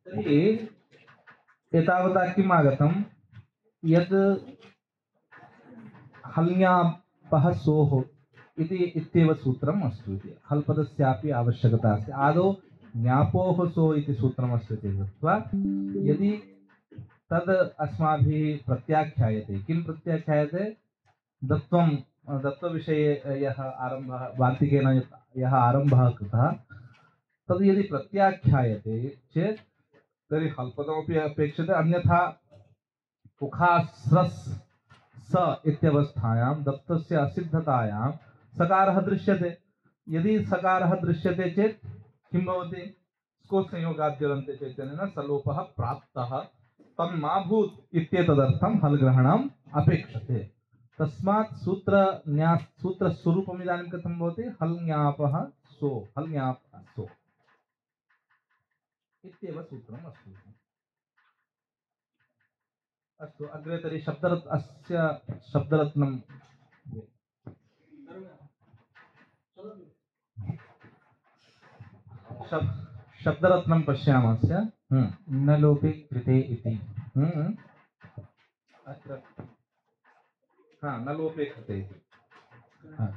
तर्हि एतावता किम् आगतं यत् हल्ङ्यापः सोः इति इत्येव सूत्रम् अस्ति इति हल्पदस्यापि आवश्यकता अस्ति आदौ ज्ञापोः सो इति सूत्रमस्ति इति कृत्वा यदि तद् अस्माभिः प्रत्याख्यायते किं प्रत्याख्यायते दत्तविषये यः आरम्भः वार्तिकेन यः आरम्भः कृतः तद् यदि प्रत्याख्यायते चेत् तर्हि हल्पदमपि अपेक्षते अन्यथा उखास्रस् स इत्यवस्थायां दत्तस्य असिद्धतायां सकारः दृश्यते यदि सकारः दृश्यते चेत् किं भवति स्को संयोगाद्यन्ते चैतन्येन सलोपः प्राप्तः तन्मा भूत् इत्येतदर्थं हल् ग्रहणम् अपेक्षते तस्मात् सूत्रस्वरूपम् इदानीं कथं भवति हल्ङ्यापः सो हल्ङ्यापः सो इत्येव सूत्रम् अस्ति अस्तु अग्रे तर्हि अस्य शब्दरत्नं शब्दरत्नं पश्यामस्य न लोपे कृते इति अत्र न लोपे कृते इति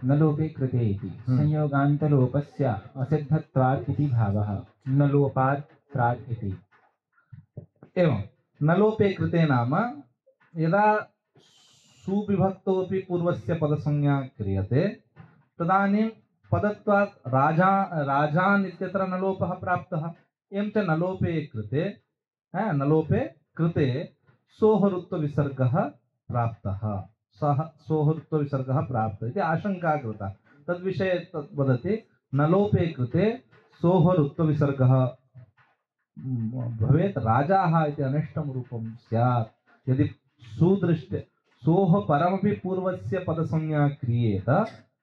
न लोपे कृते इति संयोगान्तलोपस्य असिद्धत्वात् इति भावः न लोपात् प्राक् इति एवं न लोपे कृते नाम यदा सुविभक्तोऽपि पूर्वस्य पदसंज्ञा क्रियते तदानीं पदत्वात् राजान् इत्यत्र न लोपः प्राप्तः एवं च न लोपे कृते सोहरुत्वविसर्गः प्राप्तः सः सोहरुत्वविसर्गः प्राप्तः इति आशंका कृता तद्विषये तद् वदति न लोपे कृते सोहरुत्वविसर्गः भवेत् राजाः इति अनिष्टं रूपं स्यात् यदि सुदृष्टे सोह परमपि पूर्वस्य पदसंज्ञा क्रियेत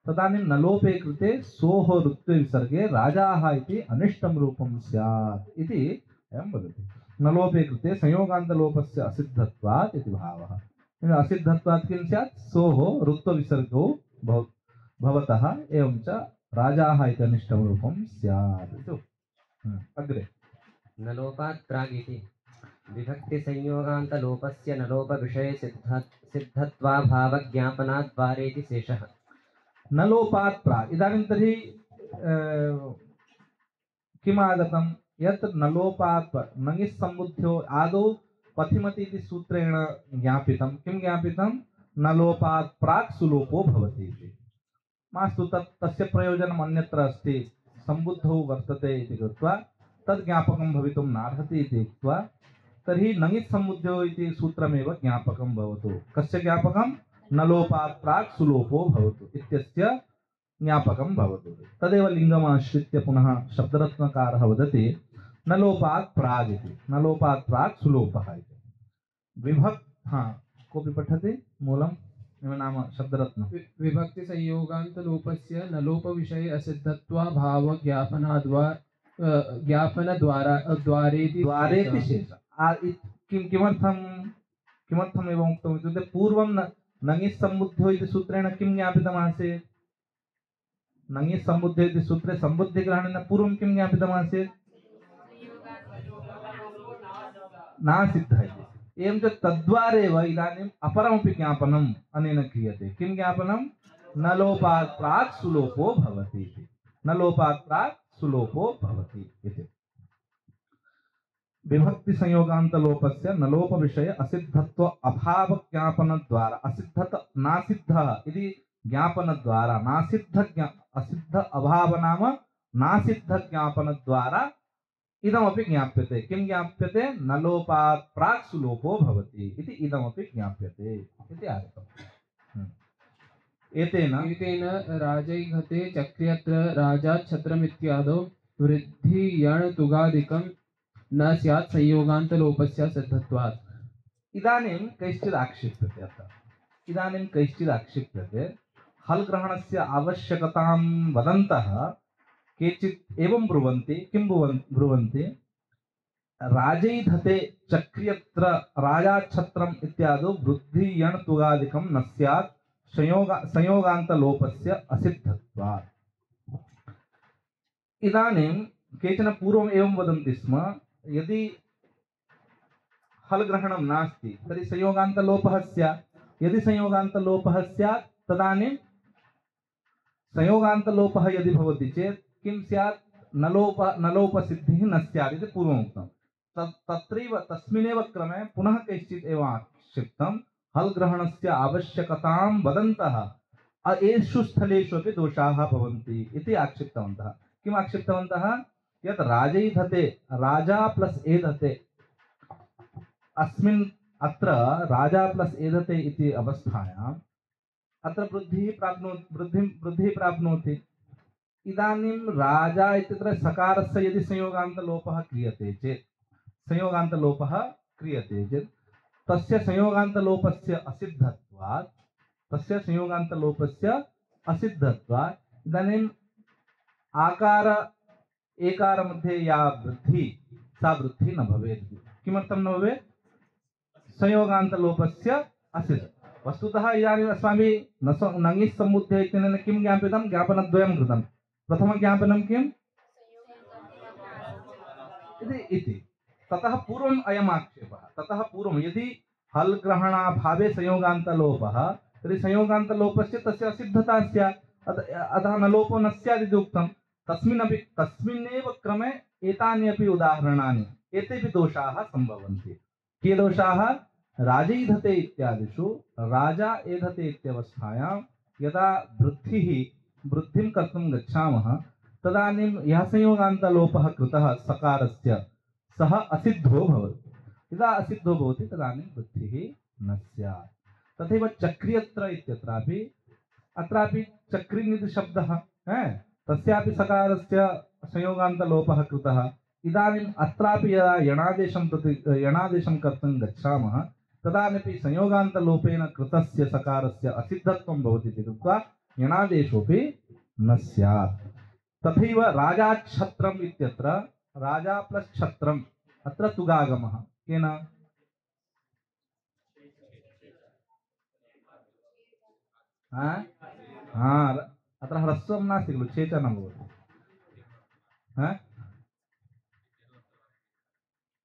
तदानीं न लोपे कृते सोह ऋत्वविसर्गे राजाः इति अनिष्टं रूपं स्यात् इति एवं वदति न लोपे कृते संयोगान्तलोपस्य असिद्धत्वात् इति भावः असिद्धत्वात् किं स्यात् सोह ऋत्वविसर्गो भवतः एवं च राजाः इति अनिष्टं रूपं स्यात् इति अग्रे न लोपात् प्राग् इति विभक्तिसंयोगान्तलोपस्य न लोपविषये सिद्धत्वाभावज्ञापनाद्वारेति शेषः न लोपात् प्राक् इदानीं तर्हि किम् आगतं यत् न लोपात् नङिस् सम्बुद्ध्यो आदौ पथिमति इति सूत्रेण ज्ञापितं किं ज्ञापितं न लोपात् प्राक् सुलोपो भवति इति मास्तु तस्य प्रयोजनम् अन्यत्र अस्ति सम्बुद्धौ वर्तते इति कृत्वा तद् ज्ञापकं भवितुं नार्हति इति उक्त्वा तर्हि नङित् सम्बुद्ध्यो इति सूत्रमेव ज्ञापकं भवतु कस्य ज्ञापकं न लोपात् प्राक् सुलोपो भवतु इत्यस्य ज्ञापकं भवतु तदेव लिङ्गमाश्रित्य पुनः शब्दरत्नकारः वदति न लोपात् प्राग् इति न लोपात् प्राक् सुलोपः इति कोऽपि पठति मूलं नाम शब्दरत्न विभक्तिसंयोगान्तलोपस्य न लोपविषये असिद्धत्वाभावज्ञापनद्वारेति शेषः किमर्थम् एवम् उक्तम् इत्युक्ते पूर्वं नङिस् सम्बुद्ध्यो इति सूत्रेण किं ज्ञापितमासीत् नङिस् सम्बुद्ध्यो इति सूत्रे सम्बुद्धिग्रहणेन पूर्वं किं ज्ञापितमासीत् नासिद्धः इति एवं च तद्वारेव इदानीम् अपरमपि ज्ञापनम् अनेन क्रियते किं ज्ञापनं न लोपात् प्राक् सुलोपो भवति इति न लोपात् प्राक् सुलोपो भवति इति विभक्ति संयोगान्तलोपस्य न लोप विषय असिद्धत्व अभाव ज्ञापन द्वारा नासिद्धः इति ज्ञापन द्वारा असिद्ध अभाव नाम नासिद्ध ज्ञापन द्वारा इदमपि ज्ञाप्यते किं ज्ञाप्यते न लोपात् प्राक् सुलोपो भवति इति इदमपि ज्ञाप्यते इति आगतम् एतेन राजैघते चक्र्यत्र राजा छत्रमित्यादौ वृद्धि यण तुगादिकं न स्यात् संयोगान्तलोपस्य सिद्धत्वात् इदानीं कैश्चित् आक्षिप्यते हल् ग्रहणस्य आवश्यकतां वदन्तः केचित् एवं ब्रुवन्ति किं ब्रुवन्ति राजैधते चक्र्यत्र राजाच्छत्रम् इत्यादौ वृद्धि यण तुगादिकं न स्यात् संयोगान्तलोपस्य असिद्धत्वात् इदानीं केचन पूर्वम् एवं वदन्ति स्म, यदि हल ग्रहणं नास्ति तर्हि संयोगान्तलोपः स्यात्। यदि संयोगान्तलोपः स्यात् तदानीं संयोगान्तलोपः यदि भवति चेत् किं स्यात्, नलोपसिद्धिः न स्यात् इति पूर्वमुक्तं। तत्रैव तस्मिन्नेव क्रमे पुनः कैश्चित् एव आक्षिप्तं, हल ग्रहणस्य आवश्यकतां वदन्तः एषु स्थलेषु अपि दोषाः भवन्ति इति आक्षिप्तवन्तः। किम् आक्षिप्तवन्तः, यत् राजैधते, राजा प्लस् एधते, अस्मिन् अत्र राजा प्लस् एधते इति अवस्थायाम् अत्र वृद्धिः प्राप्नोति। इदानीं राजा इत्यत्र सकारस्य यदि संयोगान्तलोपः क्रियते चेत् तस्य संयोगान्तलोपस्य असिद्धत्वात् इदानीम् आकार एकार मध्ये या वृद्धि सा वृद्धि न भवेत्। किमर्थं न भवेत्, संयोगान्तलोपस्य असिद्ध। वस्तुतः इदानीम् अस्माभिः नङिस् सम्बुद्धे इत्यनेन किं ज्ञापितं, ज्ञापनद्वयं कृतं। प्रथमज्ञापनं किम् इति, ततः पूर्वम् अयम् आक्षेपः। ततः पूर्वं यदि हल ग्रहणाभावे संयोगान्तलोपः तर्हि संयोगान्तलोपस्य तस्य असिद्धता स्यात्, अतः न लोपो न स्यात् इति उक्तं। तस्मिन्नेव क्रमे एतानि अपि उदाहरणानि, एतेपि दोषाः सम्भवन्ति। के दोषाः, राजैधते इत्यादिषु राजा एधते इत्यवस्थायां यदा वृद्धिं कर्तुं गच्छामः तदानीं यः संयोगान्तलोपः कृतः सकारस्य सः असिद्धो भवति। यदा असिद्धो भवति तदानीं वृद्धिः न स्यात्। तथैव चक्रियत्र इत्यत्रापि अत्रापि चक्रिन् इति शब्दः, तस्यापि सकारस्य संयोगान्तलोपः कृतः। इदानीम् अत्रापि यदा यणादेशं कर्तुं गच्छामः तदानीं संयोगान्तलोपेन कृतस्य सकारस्य असिद्धत्वं भवति इति कृत्वा यणादेशोऽपि न स्यात्। तथैव राजाच्छत्रम् इत्यत्र राजा प्लस् छत्रम्, अत्र तुगागमः केन, अत्र ह्रस्वं नास्ति खलु, छेचनं भवति।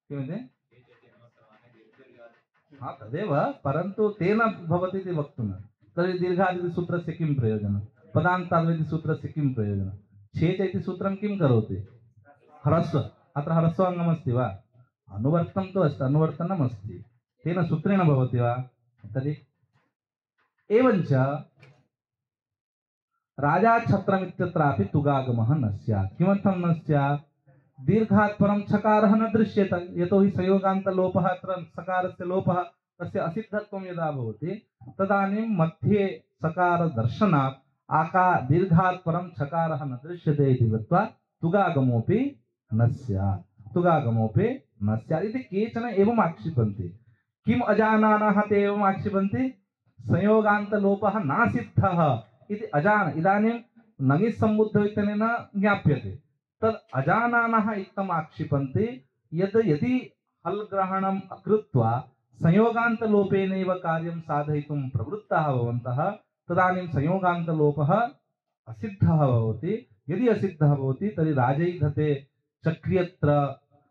किमिति, तदेव, परन्तु तेन भवति इति वक्तुं। तर्हि दीर्घादिति सूत्रस्य किं प्रयोजनं, पदान्तादिति सूत्रस्य किं प्रयोजनं। छेच इति सूत्रं किं करोति, ह्रस्व, अत्र ह्रस्वाङ्गमस्ति वा, अनुवर्तं तु अस्ति, अनुवर्तनमस्ति, तेन सूत्रेण भवति वा। तर्हि एवञ्च राजाच्छत्रमित्यत्रापि तुगागमः न स्यात्। किमर्थं न स्यात्, दीर्घात् परं छकारः न दृश्येत, यतोहि संयोगान्तलोपः, अत्र सकारस्य लोपः, तस्य असिद्धत्वं यदा भवति तदानीं मध्ये सकारदर्शनात् दीर्घात् परं छकारः न दृश्यते इति कृत्वा तुगागमोऽपि न स्यात् इति केचन एवम् आक्षिपन्ति। किम् अजानानः ते एवम् आक्षिपन्ति, संयोगान्तलोपः नासिद्धः इति इदानीं नङिस् सम्बुद्धौ इत्यनेन ज्ञाप्यते, तद् अजानानः इत्थम् आक्षिपन्ति यदि हल ग्रहणं कृत्वा संयोगान्तलोपेनैव कार्यं साधयितुं प्रवृत्ताः भवन्तः तदानीं संयोगान्तलोपः असिद्धः भवति। यदि असिद्धः भवति तर्हि राजैधते, चक्रियत्र,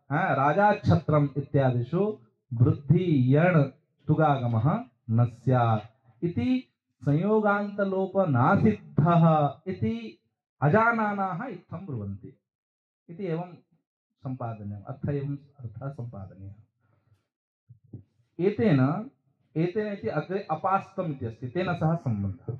राजाच्छत्रम् इत्यादिषु वृद्धि यण् तुगागमः न स्यात् इति संयोगान्तलोपनासिद्धः इति अजानानाः इत्थं ब्रुवन्ति इति एवं सम्पादनीयम्, अर्थः सम्पादनीयः। एतेन इति अग्रे अपास्तम् इति अस्ति, तेन सह सम्बन्धः।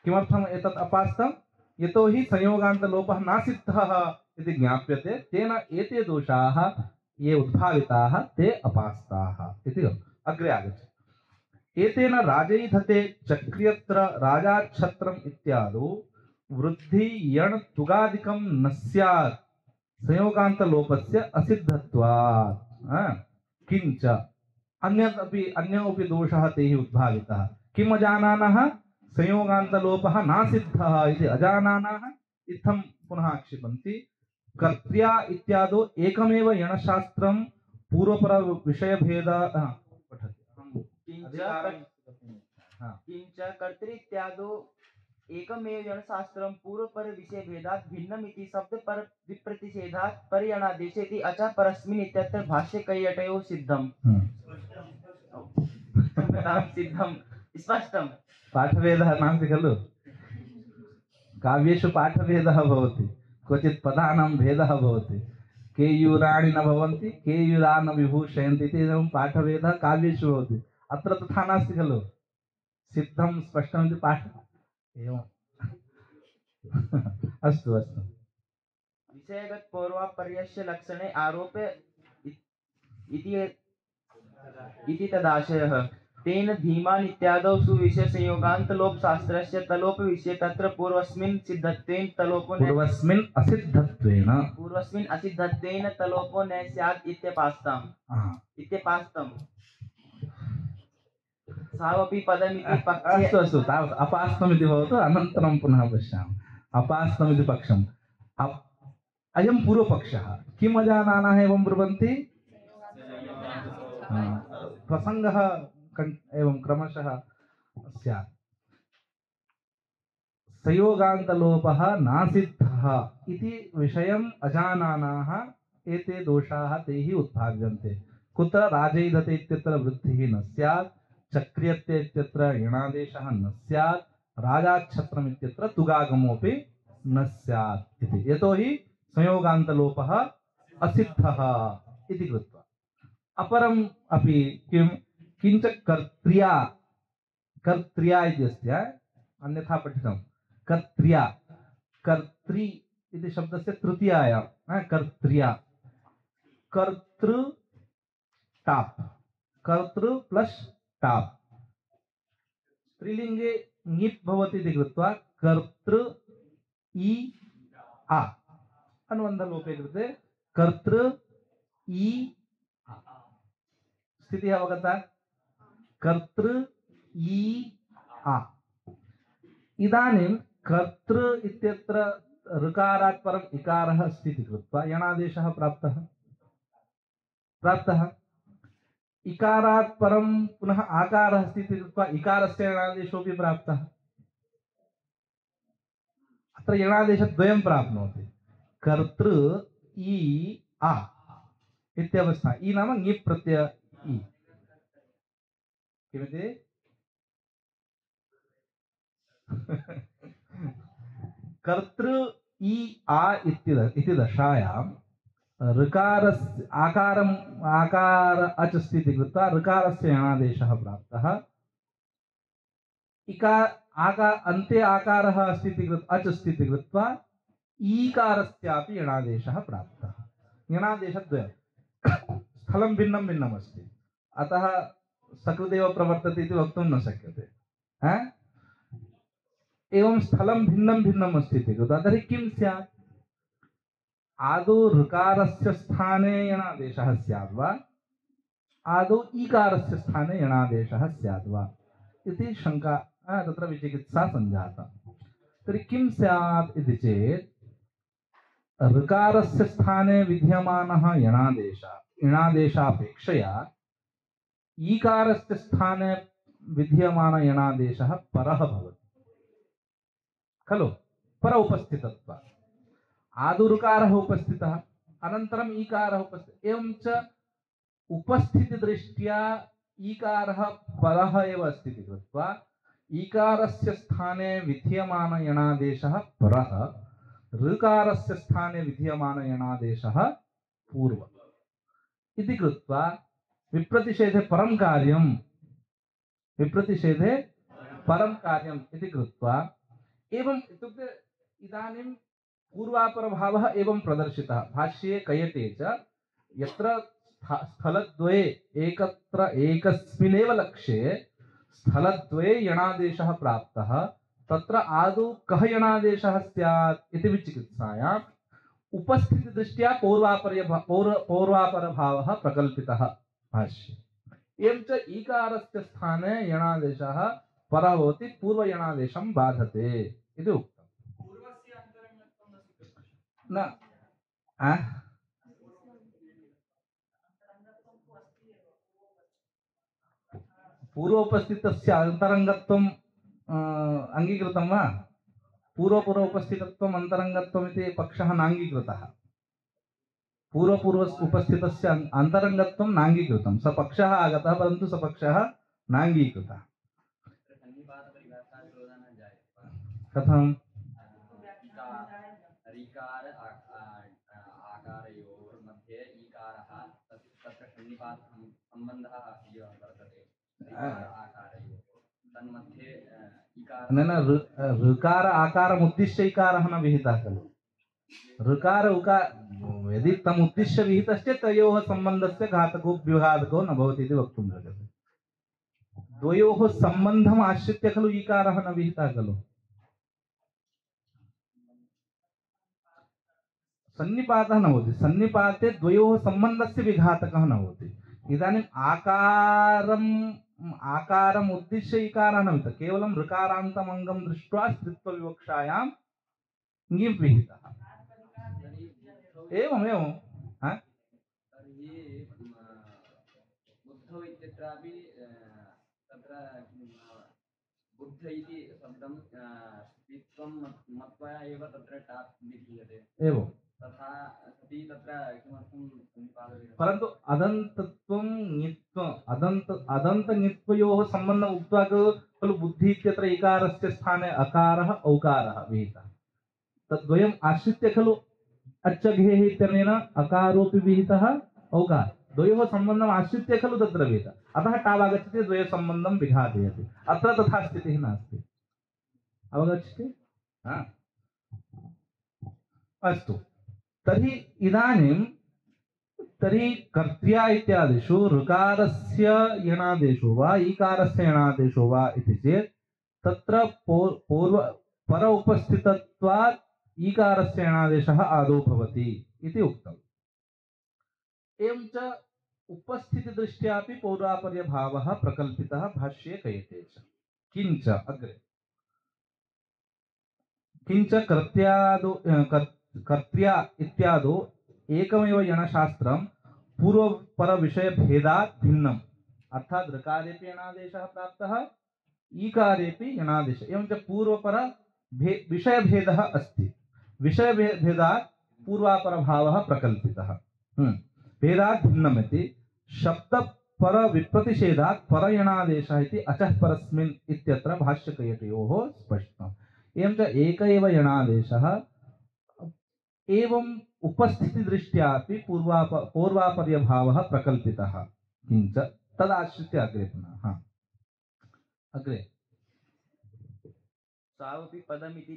किमर्थम् एतत् अपास्तम्, यतोहि संयोगान्तलोपः नासिद्धः इति ज्ञाप्यते, तेन एते दोषाः ये उद्भाविताः ते अपास्ताः इति अग्रे आगच्छति। एतेन राजैधते चक्रियत्र राजाच्छत्रम् इत्यादौ वृद्धि यण् तुगादिकं न स्यात् संयोगान्तलोपस्य असिद्धत्वात्। किञ्च अन्योपि दोषः तैः उद्भावितः। किम् अजानानः, संयोगान्तलोपः नासिद्धः इति अजानानः इत्थं पुनः आक्षिपन्ति। कर्त्र्या इत्यादौ एकमेव यणशास्त्रं पूर्वपर विषयभेद किञ्च कर्तृ इत्यादौ एकमेव यणशास्त्रं पूर्वपर विषयभेदात् भिन्नमिति शब्दपर विप्रतिषेधात् परियणादेशेति अच परस्मिन् इत्यत्र भाष्यकैयटयोः सिद्धम् सिद्धं स्पष्टं पाठभेदः नास्ति खलु काव्येषु पाठभेदः भवति क्वचित् पदानां भेदः भवति केयूराणि न भवन्ति केयूरा न विभूषयन्ति इति एवं पाठभेदः काव्येषु भवति अत्र तथा नास्ति खलु सिद्धं स्पष्टमिति पाठ एवम् अस्तु अस्तु विषयगत पौर्वापर्यस्य लक्षणे आरोपे इति तदाशयः तेन धीमान् इत्यादौ सुविषय संयोगान्तलोपशास्त्रस्य तलोपविषये तत्र पूर्वस्मिन् सिद्धत्वेन तलोपो पूर्वस्मिन् असिद्धत्वेन तलोपो न स्यात् इत्यपास्तम् सावपि पदमिति पक्षे अस्तु अस्तु तावत् अपास्तमिति भवतु अनन्तरं पुनः पश्यामः अपास्तमिति पक्षम् अयं पूर्वपक्षः किम् अजानानः एवं ब्रुवन्ति प्रसङ्गः एवं क्रमशः स्यात् संयोगान्तलोपः नासिद्धः इति विषयम् अजानानाः एते दोषाः तैः उत्थाप्यन्ते कुत्र राजैधते इत्यत्र वृद्धिः न स्यात् चक्रियते इत्यत्र यणादेशः न स्यात् राजाच्छत्रम् इत्यत्र तुगागमोऽपि न स्यात् इति यतोहि संयोगान्तलोपः असिद्धः इति कृत्वा अपरम् अपि किञ्च कर्त्र्या इति अस्ति अन्यथा पठितं कर्त्र्या कर्त्री इति शब्दस्य तृतीयायां कर्त्र्या कर्तृ टाप् कर्तृ प्लस् टाप् स्त्रीलिङ्गे ङिप् भवति इति कृत्वा कर्तृ इ आ अनुबन्धलोपे कृते कर्तृ इ स्थितिः अवगता कर्तृ इ आ इदानीं कर्तृ इत्यत्र ऋकारात् परम् इकारः अस्ति इति कृत्वा यणादेशः प्राप्तः इकारात् परं पुनः आकारः अस्ति इति कृत्वा इकारस्य यणादेशोऽपि प्राप्तः अत्र यणादेशद्वयं प्राप्नोति कर्तृ इ आ इत्यवस्था इ नाम ङिप् प्रत्यय इ किमिति कर्तृ इ आ इति दशायां ऋकारस्य आकार अच् अस्ति इति कृत्वा ऋकारस्य यणादेशः प्राप्तः अन्ते आकारः अस्ति इति कृत्वा अच् अस्ति इति कृत्वा ईकारस्यापि यणादेशः प्राप्तः यणादेशद्वयं स्थलं भिन्नं भिन्नम् अस्ति अतः सकृदेव प्रवर्तते इति वक्तुं न शक्यते एवं स्थलं भिन्नं भिन्नम् अस्ति इति कृत्वा तर्हि किं स्यात् आदौ ऋकारस्य स्थाने यणादेशः स्यात् वा आदौ ईकारस्य स्थाने यणादेशः स्यात् वा इति शङ्का तत्र विचिकित्सा सञ्जाता तर्हि किं स्यात् इति चेत् ऋकारस्य स्थाने विद्यमानः यणादेशापेक्षया ईकारस्य स्थाने विद्यमान यणादेशः परः भवति खलु पर उपस्थितत्वात् आदौ ऋकारः उपस्थितः अनन्तरम् ईकारः उपस्थितः एवं च उपस्थितिदृष्ट्या ईकारः परः एव अस्ति इति कृत्वा ईकारस्य स्थाने विद्यमान यणादेशः परः ऋकारस्य स्थाने विद्यमान यणादेशः पूर्वः इति कृत्वा विप्रतिषेधे परं कार्यं इति कृत्वा एवं इत्युक्ते इदानीं पूर्वापरभावः एवं प्रदर्शितः भाष्ये कयटे च यत्र स्थलद्वये एकस्मिन्नेव लक्ष्ये स्थलद्वये यणादेशः प्राप्तः तत्र आदौ कः यणादेशः स्यात् इति विचिकित्सायाम् उपस्थितिदृष्ट्या पौर्वापरभावः प्रकल्पितः भाष्ये एवं च ईकारस्य स्थाने यणादेशः परः भवति पूर्वयणादेशं बाधते इति उक्तम् न पूर्वोपस्थितस्य अन्तरङ्गत्वं अङ्गीकृतं वा पूर्वपूर्व उपस्थितत्वम् अन्तरङ्गत्वम् इति पक्षः नाङ्गीकृतः। पूर्वपूर्व उपस्थितस्य अन्तरङ्गत्वं नाङ्गीकृतं। स पक्षः आगतः परन्तु स पक्षः नाङ्गीकृतः। कथं? ऋकार आकारयोः मध्ये ईकारः तत्र सन्निपातः सम्बन्धः वर्तते। ऋकार आकारयोः तन्मध्ये ईकारः न ऋकार आकारमुद्दिश्य इकारः न विहितः खलु। ऋकार उकार यदि तम् उद्दिश्य विहितश्चेत् तयोः सम्बन्धस्य घातको विघातको न भवति इति वक्तुं शक्यते। द्वयोः सम्बन्धम् आश्रित्य खलु ईकारः न विहितः खलु। सन्निपातः न भवति। सन्निपाते द्वयोः सम्बन्धस्य विघातकः न भवति। इदानीम् आकारम् उद्दिश्य इकारः न विहितः, केवलं ऋकारान्तम् अङ्गं दृष्ट्वा स्त्रीत्वविवक्षायां ङिप् विहितः। एवमेवं तर्हि बुद्धौ इत्यत्रापि तत्र बुद्ध इति शब्दं स्त्रीत्वं मत्वा एव तत्र टाप् विधीयते। एवं तथा सति तत्र किमर्थं सन्निपातः? परन्तु अदन्तत्वं ङित्वम् अदन्तङित्वयोः सम्बन्धम् उक्त्वा खलु बुद्धि इत्यत्र इकारस्य स्थाने अकारः औकारः विहितः। तद्वयम् आश्रित्य खलु अच्छघेः इत्यनेन अकारोऽपि विहितः औकारः। द्वयोः सम्बन्धम् आश्रित्य खलु तत्र विहितः। अतः टावागच्छति द्वयोः सम्बन्धं विघातयति। अत्र तथा स्थितिः नास्ति। अवगच्छति? अस्तु, तर्हि इदानीं कर्त्र्या इत्यादिषु ऋकारस्य यणादेशो वा ईकारस्य यणादेशो वा इति चेत् तत्र पर उपस्थितत्वात् ईकारस्य यणादेशः आदौ भवति इति उक्तम्। एवं च उपस्थितिदृष्ट्यापि पौर्वापर्यभावः प्रकल्पितः भाष्ये क्रियते च। किञ्च अग्रे किञ्च कर्त्र्या इत्यादौ एकमेव यणशास्त्रं पूर्वपरविषयभेदात् भिन्नम्। अर्थात् ऋकारेपि यणादेशः प्राप्तः, ईकारेपि यणादेशः। एवं च पूर्वपर विषयभेदः अस्ति। विषयभेदात् पूर्वापरभावः प्रकल्पितः। भेदात् भिन्नमिति शब्दपरविप्रतिषेधात् परयणादेशः इति अचः परस्मिन् इत्यत्र भाष्यकययोः स्पष्टम्। एवं च एक एव यणादेशः एवं उपस्थितिदृष्ट्यापि पूर्वापर्यभावः प्रकल्पितः। किञ्च तदाश्रित्य अग्रे पुनः अग्रे सावपि पदमिति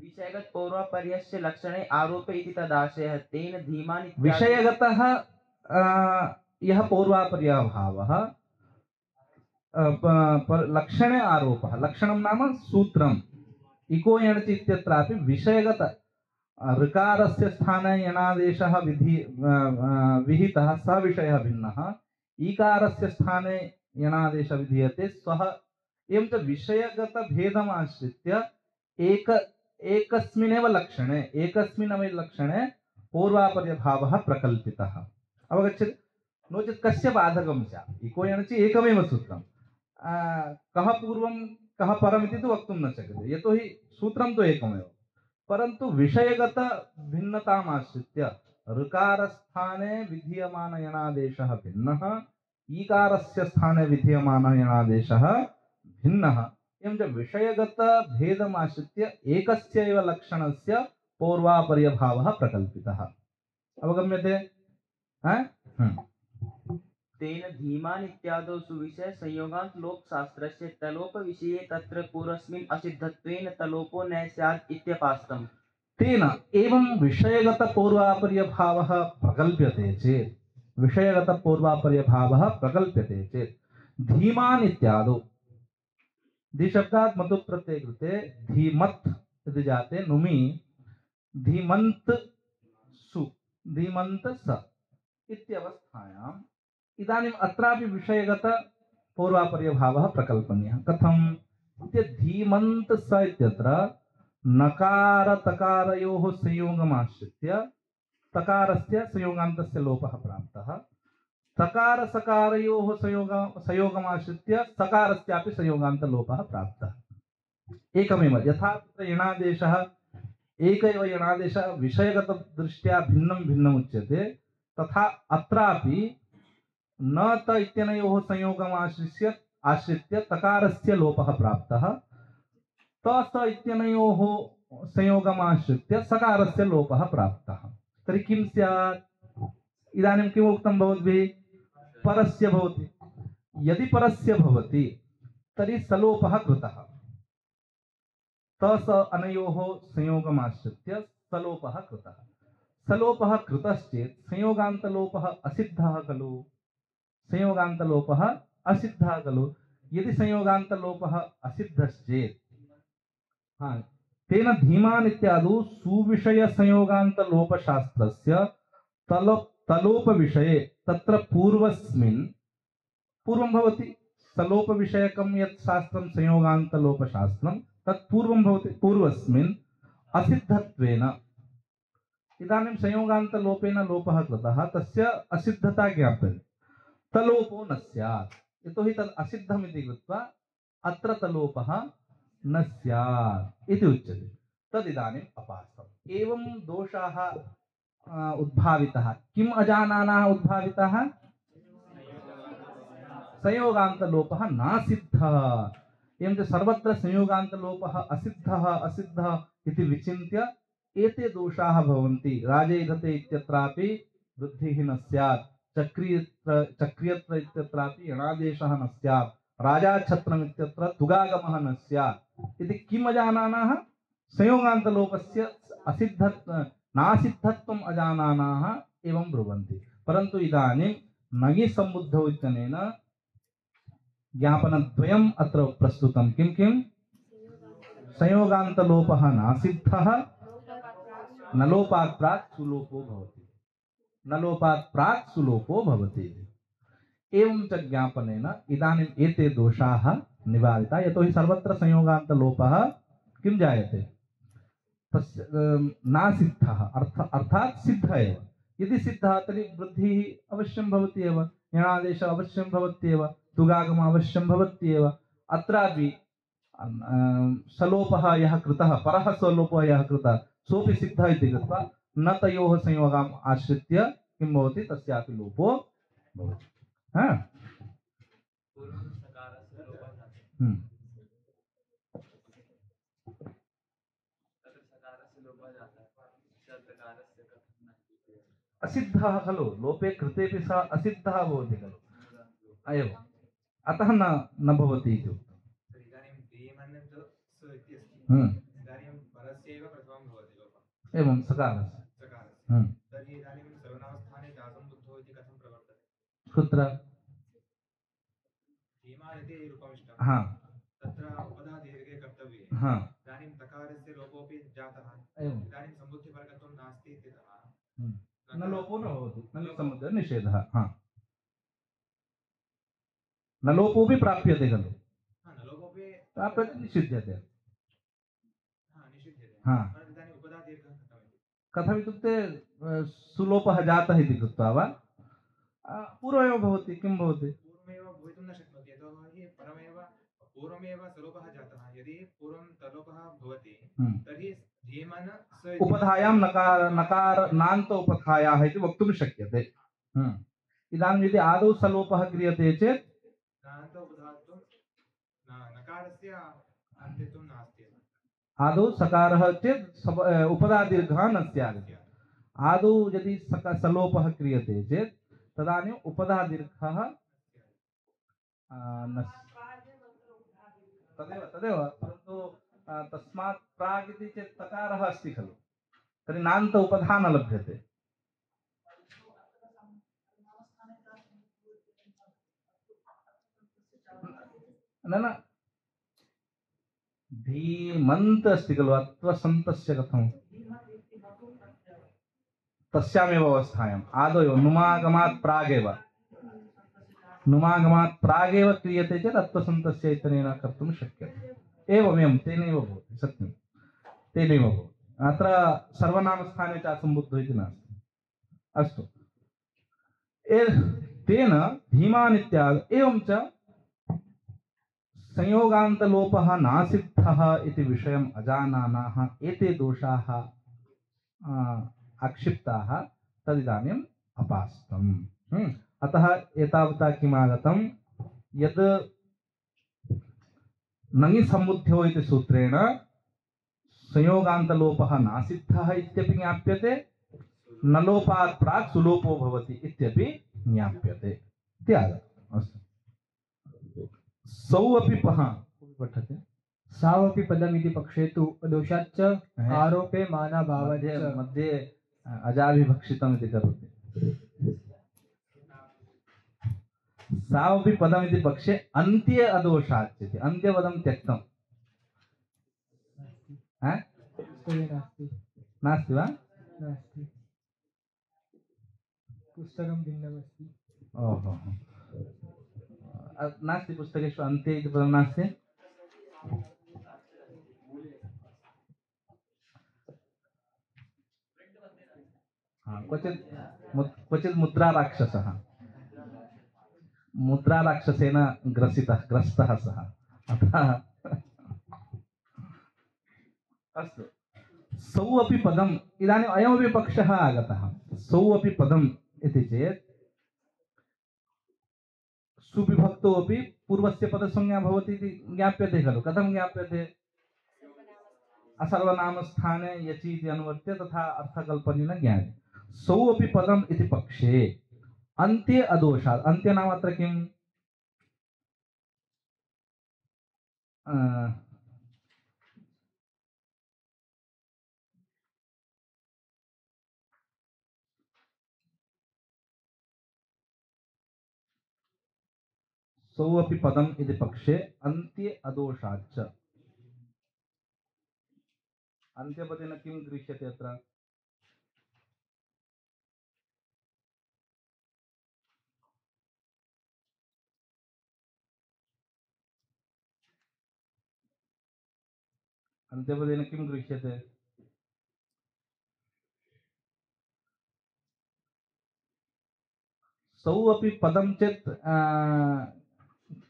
विषयगत पौर्वापर्यस्य लक्षणे आरोप इति तदाशयः। तेन धीमान् विषयगतः यः पौर्वापर्यभावः लक्षणे आरोपः। लक्षणं नाम सूत्रम्। इको यणचि इत्यत्रापि विषयगत ऋकारस्य स्थाने यणादेशः विहितः, सः विषयः भिन्नः। ईकारस्य स्थाने यणादेशः विधीयते, स्वः। एवं च विषयगतभेदमाश्रित्य एकस्मिन्नेव लक्षणे पौर्वापर्यभावः प्रकल्पितः। अवगच्छति? नो चेत् कस्य बाधकं स्यात्? इको यणचि एकमेव सूत्रं, कः पूर्वं कः परमिति तु वक्तुं न शक्यते, यतोहि सूत्रं तु एकमेव। परन्तु विषयगत भिन्नतामाश्रित्य ऋकारस्थाने विधीयमानयणादेशः भिन्नः, ईकारस्य स्थाने विधीयमानयणादेशः भिन्नः। एवं च विषयगत भेदमाश्रित्य एकस्य एव लक्षणस्य पौर्वापर्यभावः प्रकल्पितः। अवगम्यते? तेन धीमान् इत्यादौ सुविषय संयोगात् लोकशास्त्रस्य तलोप विषये तत्र पूर्वस्मिन् असिद्धत्वेन तलोपो न स्यात् इत्यपास्तम्। तेन एवं विषयगत पौर्वापर्यभावः प्रकल्प्यते चेत् धीमान् इत्यादौ धीशब्दात् मतुत् प्रत्यये कृते धीमत् इति जाते नुमि धीमन्त सु धीमन्त स इत्यवस्थायाम् इदानीम् अत्रापि विषयगत पौर्वापर्यभावः प्रकल्पनीयः। कथम्? धीमन्त स इत्यत्र नकार तकारयोः संयोगमाश्रित्य तकारस्य संयोगान्तस्य लोपः प्राप्तः, तकार सकारयोः संयोगमाश्रित्य सकारस्यापि संयोगान्तलोपः प्राप्तः। एकमेव यथा तत्र यणादेशः एक एव यणादेशः विषयगतदृष्ट्या भिन्नं भिन्नम् उच्यते तथा अत्रापि न त इत्यनयोः संयोगम् आश्रित्य तकारस्य लोपः प्राप्तः त स इत्यनयोः संयोगम् आश्रित्य सकारस्य लोपः प्राप्तः तर्हि किं स्यात् इदानीं किम् उक्तं भवद्भिः परस्य भवति यदि परस्य भवति तर्हि सलोपः कृतः त स अनयोः संयोगम् आश्रित्य सलोपः कृतः सलोपः कृतश्चेत् संयोगान्तलोपः असिद्धः खलु संयोगान्तलोपः असिद्धः खलु यदि संयोगान्तलोपः असिद्धश्चेत् तेन धीमान् इत्यादौ सुविषय संयोगान्तलोपशास्त्रस्य तलोपविषये तत्र पूर्वं भवति सलोपविषयकं यत् शास्त्रं संयोगान्तलोपशास्त्रं तत् पूर्वं भवति पूर्वस्मिन् असिद्धत्वेन इदानीं संयोगान्तलोपेन लोपः कृतः तस्य असिद्धता ज्ञाप्यते तलोपो न स्यात् यतोहि तद् असिद्धम् इति कृत्वा अत्र तलोपः न स्यात् इति उच्यते तदिदानीम् अपास्तम् एवं दोषाः उद्भावितः किम् अजानानाः उद्भावितः संयोगान्तलोपः नासिद्धः एवं च सर्वत्र संयोगान्तलोपः असिद्धः इति विचिन्त्य एते दोषाः भवन्ति राजैधते इत्यत्रापि वृद्धिः न स्यात् चक्रियत्र इत्यत्रापि यणादेशः न स्यात् राजाच्छत्रम् इत्यत्र तुगागमः न स्यात् इति किम् अजानानाः संयोगान्तलोपस्य नासिद्धत्वम् अजानानाः एवं ब्रुवन्ति परन्तु इदानीं नगि सम्बुद्धौ इत्यनेन ज्ञापनद्वयम् अत्र प्रस्तुतं किं संयोगान्तलोपः नासिद्धः न लोपात् प्राक् सुलोपो भवति न लोपात् प्राक् सुलोपो भवति एवं च ज्ञापनेन इदानीम् एते दोषाः निवारिताः यतोहि सर्वत्र संयोगान्तलोपः किं जायते तस्य नासिद्धः अर्थात् सिद्धः एव यदि सिद्धः तर्हि वृद्धिः अवश्यं भवति एव यणादेशः अवश्यं भवत्येव तुगागमः अवश्यं भवत्येव अत्रापि सलोपः यः कृतः परः सलोपः यः कृतः सोऽपि सिद्धः इति कृत्वा न तयोः संयोगम् आश्रित्य किं भवति तस्यापि लोपो भवति असिद्धः खलु लोपे कृतेपि सः असिद्धः भवति खलु एवम् अतः न भवति इति उक्तम् एवं सकारस्य कुत्र न लोपो न भवति न समुद्र निषेधः न लोपोऽपि प्राप्यते खलु प्राप्यते निषिध्यते कथमित्युक्ते सुलोपः जातः इति कृत्वा वा पूर्वमेव भवति किं भवति पूर्वमेव भवितुं न शक्नोति यतोहि पूर्वमेव सलोपः जातः यदि पूर्वं तलोपः भवति तर्हि धीमन उपधायां नकार नान्त उपधायाः इति वक्तुं शक्यते इदानीं यदि आदौ सलोपः क्रियते चेत् नान्त उपधातुं नकारस्य अन्त्यत्वं नास्ति आदौ सकारः चेत् उपधादीर्घः न स्यात् आदौ यदि सलोपः क्रियते चेत् तदानीम् उपधादीर्घः न तदेव परन्तु तस्मात् प्राग् इति चेत् तकारः अस्ति खलु तर्हि नान्त उपधा न लभ्यते न धीमन्त अस्ति खलु अत्वसन्तस्य कथं तस्यामेव अवस्थायाम् आदौ एव नुमागमात् प्रागेव क्रियते चेत् अत्वसन्तस्य इत्यनेन कर्तुं शक्यते एवमेवं तेनैव भवति सत्यं तेनैव भवति अत्र सर्वनामस्थाने च असम्बुद्धो इति नास्ति अस्तु तेन धीमान् इत्यादि एवं च संयोगान्तलोपः नासिद्धः इति विषयम् अजानानाः एते दोषाः आक्षिप्ताः तदिदानीम् अपास्तम्। अतः एतावता किमागतं यद् नङि सम्बुद्ध्यो इति सूत्रेण संयोगान्तलोपः नासिद्धः इत्यपि ज्ञाप्यते, न लोपात् प्राक् सुलोपो भवति इत्यपि ज्ञाप्यते इति आगतम्। अस्तु सौ अपि पठते सावपि पदमिति पक्षे तु दोषाच्च आरोपे मानाभावाच्च मध्ये मध्ये अजाभिभक्षितम् इति करोति। सावपि पदमिति पक्षे अन्त्ये अदोषाच् इति अन्त्यपदं त्यक्तम्। नास्ति नास्ति वा? नास्ति, पुस्तकं भिन्नमस्ति। ओहो, नास्ति पुस्तकेषु अन्त्ये इति पदं नास्ति। क्वचित् मुद्राराक्षसः, मुद्राराक्षसेन ग्रस्तः सः, अतः अस्तु सौ अपि पदम् इदानीम् अयमपि पक्षः आगतः। सौ अपि पदम् इति चेत् सुविभक्तौ अपि पूर्वस्य पदसंज्ञा भवति इति ज्ञाप्यते खलु। कथं ज्ञाप्यते? असर्वनामस्थाने यचि इति अनुवर्त्य तथा अर्थकल्पनेन ज्ञायते। सौ अपि पदम् इति पक्षे अन्त्ये अदोषात्, अन्त्य नाम अत्र किम्? सौ अपि पदम् इति पक्षे अन्त्ये अदोषाच्च, अन्त्यपदेन किं गृह्यते अत्र? अन्त्यपदेन किं गृह्यते? सौ अपि पदं चेत्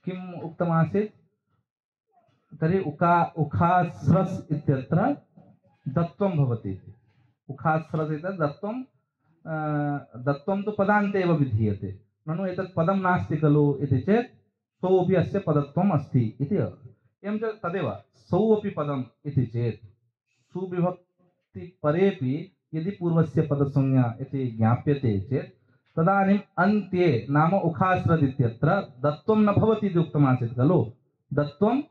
किम् उक्तमासीत्? तर्हि उखास्रस् इत्यत्र दत्वं भवति। उखास्रस् इत्यत्र दत्वं तु पदान्ते एव विधीयते, ननु एतत् पदं नास्ति खलु इति चेत् सौ अपि अस्य पदत्वम् अस्ति इति। एवं च तदेव सौ अपि पदम् इति चेत् सुविभक्ति परेपि यदि पूर्वस्य पदसंज्ञा इति ज्ञाप्यते चेत् तदानीम् अन्त्ये नाम उखास्रद् इत्यत्र दत्वं न भवति इति उक्तमासीत् खलु। दत्वं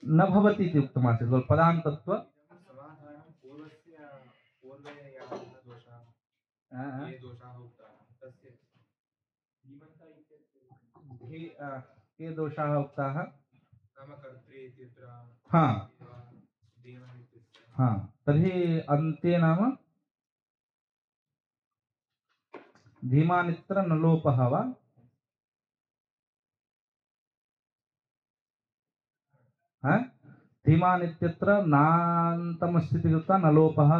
न भवति इति उक्तमासीत् खलु। पदान्तत्व के दोषाः उक्ताः? हाँ, तर्हि अन्त्ये नाम धीमानित्र न लोपः वा? धीमानित्यत्र नान्तमस्ति कृत्वा न लोपः।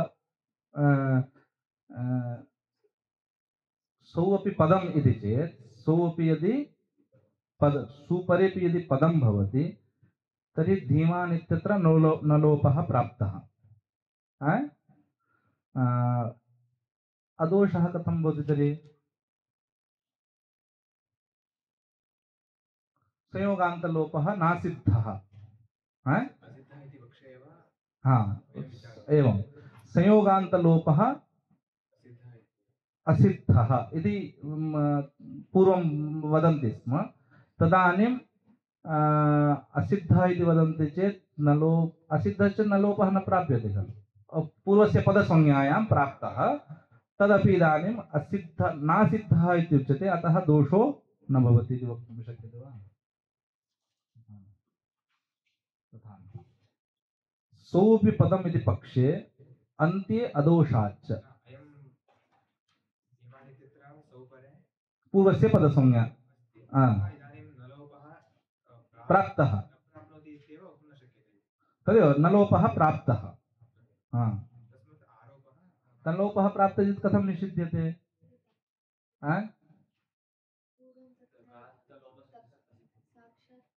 सौ अपि पदम् इति चेत् सौ अपि यदि पद सुपरेपि यदि पदं भवति तर्हि धीमानित्यत्र न लोपः प्राप्तः। अदोषः कथं भवति तर्हि? संयोगान्तलोपः नासिद्धः। एवं संयोगान्तलोपः असिद्धः इति पूर्वं वदन्ति स्म। तदानीम् असिद्धः इति वदन्ति चेत् असिद्धः चेत् न लोपः न प्राप्यते खलु। पूर्वस्य पदसंज्ञायां प्राप्तः तदपि इदानीम् असिद्धः नासिद्धः इति उच्यते, अतः दोषो न भवति इति वक्तुं शक्यते वा? सोऽपि पदम् इति पक्षे अन्त्ये अदोषाच्च पूर्वस्य पदसंज्ञा प्राप्तः, तदेव न लोपः प्राप्तः। न लोपः प्राप्तः चेत् कथं निषिध्यते?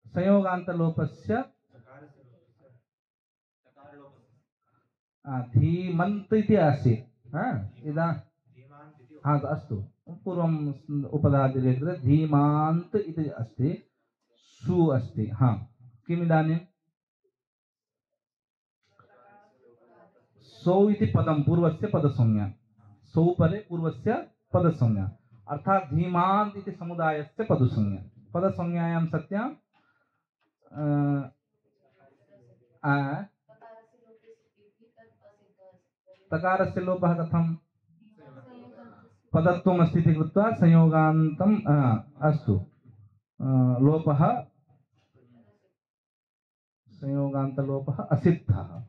संयोगान्तलोपस्य धीमन्त इति आसीत् इदा अस्तु पूर्वम् उपधादिरे कृते धीमान्त इति अस्ति सु अस्ति किम् इदानीं सौ इति पदं पूर्वस्य पदसंज्ञा सौ परे पूर्वस्य पदसंज्ञा अर्थात् धीमान्त इति समुदायस्य पदसंज्ञायां सत्यां तकारस्य लोपः कथं पदत्वम् अस्ति इति कृत्वा संयोगान्तम् अस्तु लोपः संयोगान्तलोपः असिद्धः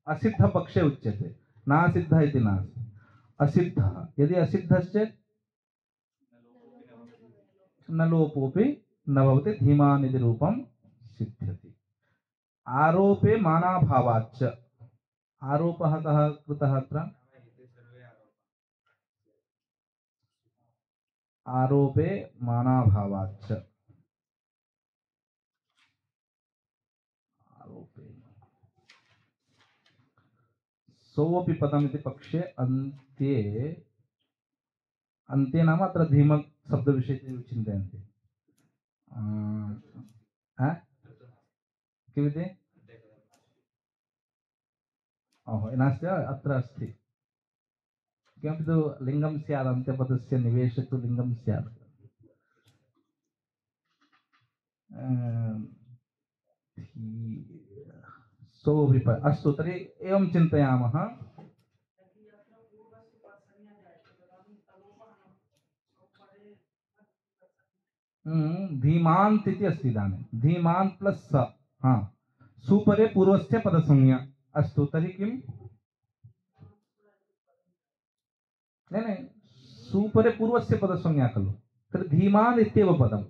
असिद्धपक्षे उच्यते नासिद्धः इति नास्ति असिद्धः यदि असिद्धश्चेत् न लोपोऽपि न भवति धीमान् इति रूपं सिद्ध्यति आरोपे मानाभावाच्च आरोपः कः कृतः अत्र आरोपे मानाभावाच्च आरोपे सोऽपि पदमिति पक्षे अन्त्ये अन्त्ये नाम अत्र धीम शब्दविषये चिन्तयन्ति किमिति ओहो नास्ति अत्र अस्ति किमपि तु लिङ्गं स्यात् अन्त्यपदस्य निवेशे तु लिङ्गं स्यात् सोऽपि अस्तु तर्हि एवं चिन्तयामः धीमान्त इति अस्ति इदानीं धीमान्त प्लस् स सुपरे पूर्वस्य पदसंज्ञा अस्तु तर्हि किम् नहीं सुपरे पूर्वस्य पदसंज्ञा खलु तर्हि धीमान् इत्येव पदम्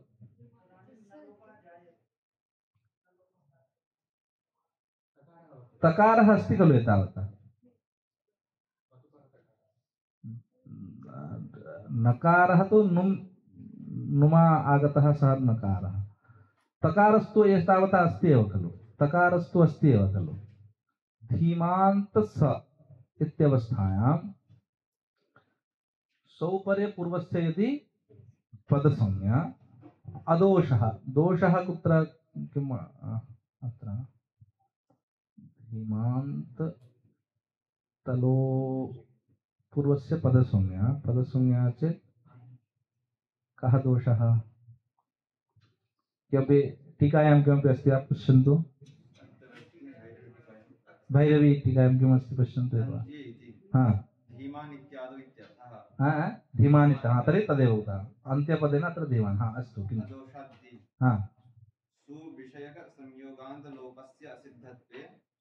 तकारः अस्ति खलु एतावता नकारः तु नुमा आगतः सः नकारः तकारस्तु एतावता अस्ति एव खलु तकारस्तु अस्ति एव खलु धीमान्त स इत्यवस्थायां सौपरे पूर्वस्य यदि पदसंज्ञा अदोषः दोषः कुत्र किम् अत्र धीमान्त तलो पूर्वस्य पदसंज्ञा चेत् कः दोषः किमपि टीकायां किमपि अस्ति वा पश्यन्तु भैरवी टीकायां किमस्ति पश्यन्तु एव धीमान् इत्यर्थः तर्हि तदेव उदाहरणम् अन्त्यपदेन अत्र धीमान् अस्तु किम्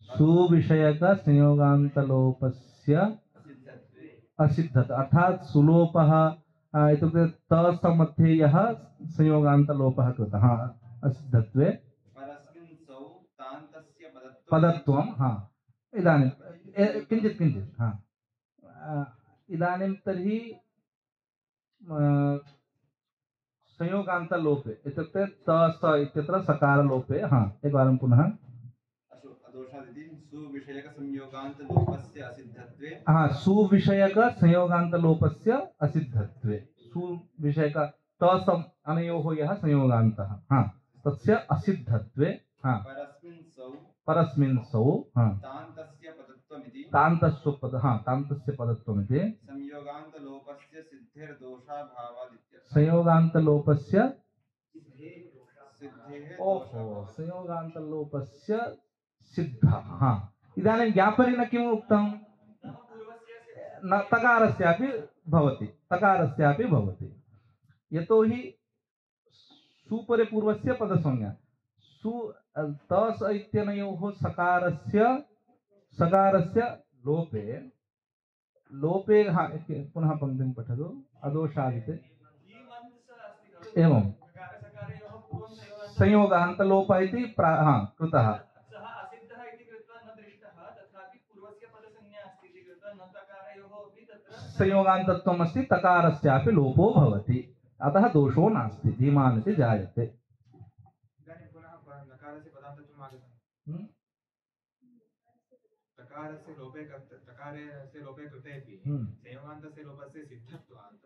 सुविषयकसंयोगान्तलोपस्य असिद्धत अर्थात् सुलोपः इत्युक्ते तस मध्ये यः संयोगान्तलोपः कृतः असिद्धत्वे पदत्वं इदानीं किञ्चित् इदानीं तर्हि संयोगान्तलोपे इत्युक्ते तस इत्यत्र सकारलोपे एकवारं पुनः सुविषयकसंयोगान्तलोपस्य असिद्धत्वे सुविषयक तसम् अनयोः यः संयोगान्तः तस्य असिद्धत्वे परस्मिन् सौ तान्तस्य पदत्वमिति संयोगान्तलोपस्य संयोगान्तलोपस्य सिद्धः इदानीं ज्ञापनेन किम् उक्तं न तकारस्यापि भवति यतोहि सुपरे पूर्वस्य पदसंज्ञा सु तस इत्यनयोः सकारस्य लोपे पुनः पंक्तिं पठतु अदोषादिते एवं संयोगान्तलोपः इति कृतः संयोगान्तत्वम् अस्ति तकारस्यापि लोपो भवति अतः दोषो नास्ति धीमान् इति जायते तकारस्य लोपे कृतेपि संयोगान्तस्य लोपस्य सिद्धत्वात्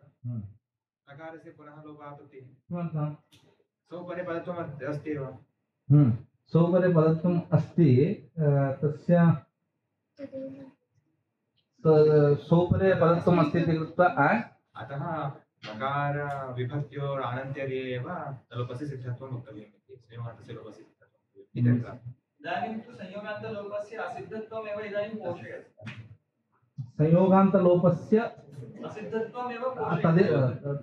तकारस्य पुनः लोपापत्तिः किमर्थं? सोपरे पदत्वम् अस्ति एव। सोपरे पदत्वम् अस्ति तस्य सोपरे पदत्वम् अस्ति इति कृत्वा अतः तकार विभक्त्योर अनन्त्यर्ये एव लोपस्य सिद्धत्वम् वक्तव्यम् इति संयोगान्तस्य लोपस्य सिद्धत्वम् इति अर्थः। इदानीं तु संयोगान्तलोपस्य असिद्धत्वमेव इदानीं पोषयति। संयोगान्तलोपस्य असिद्धत्वमेव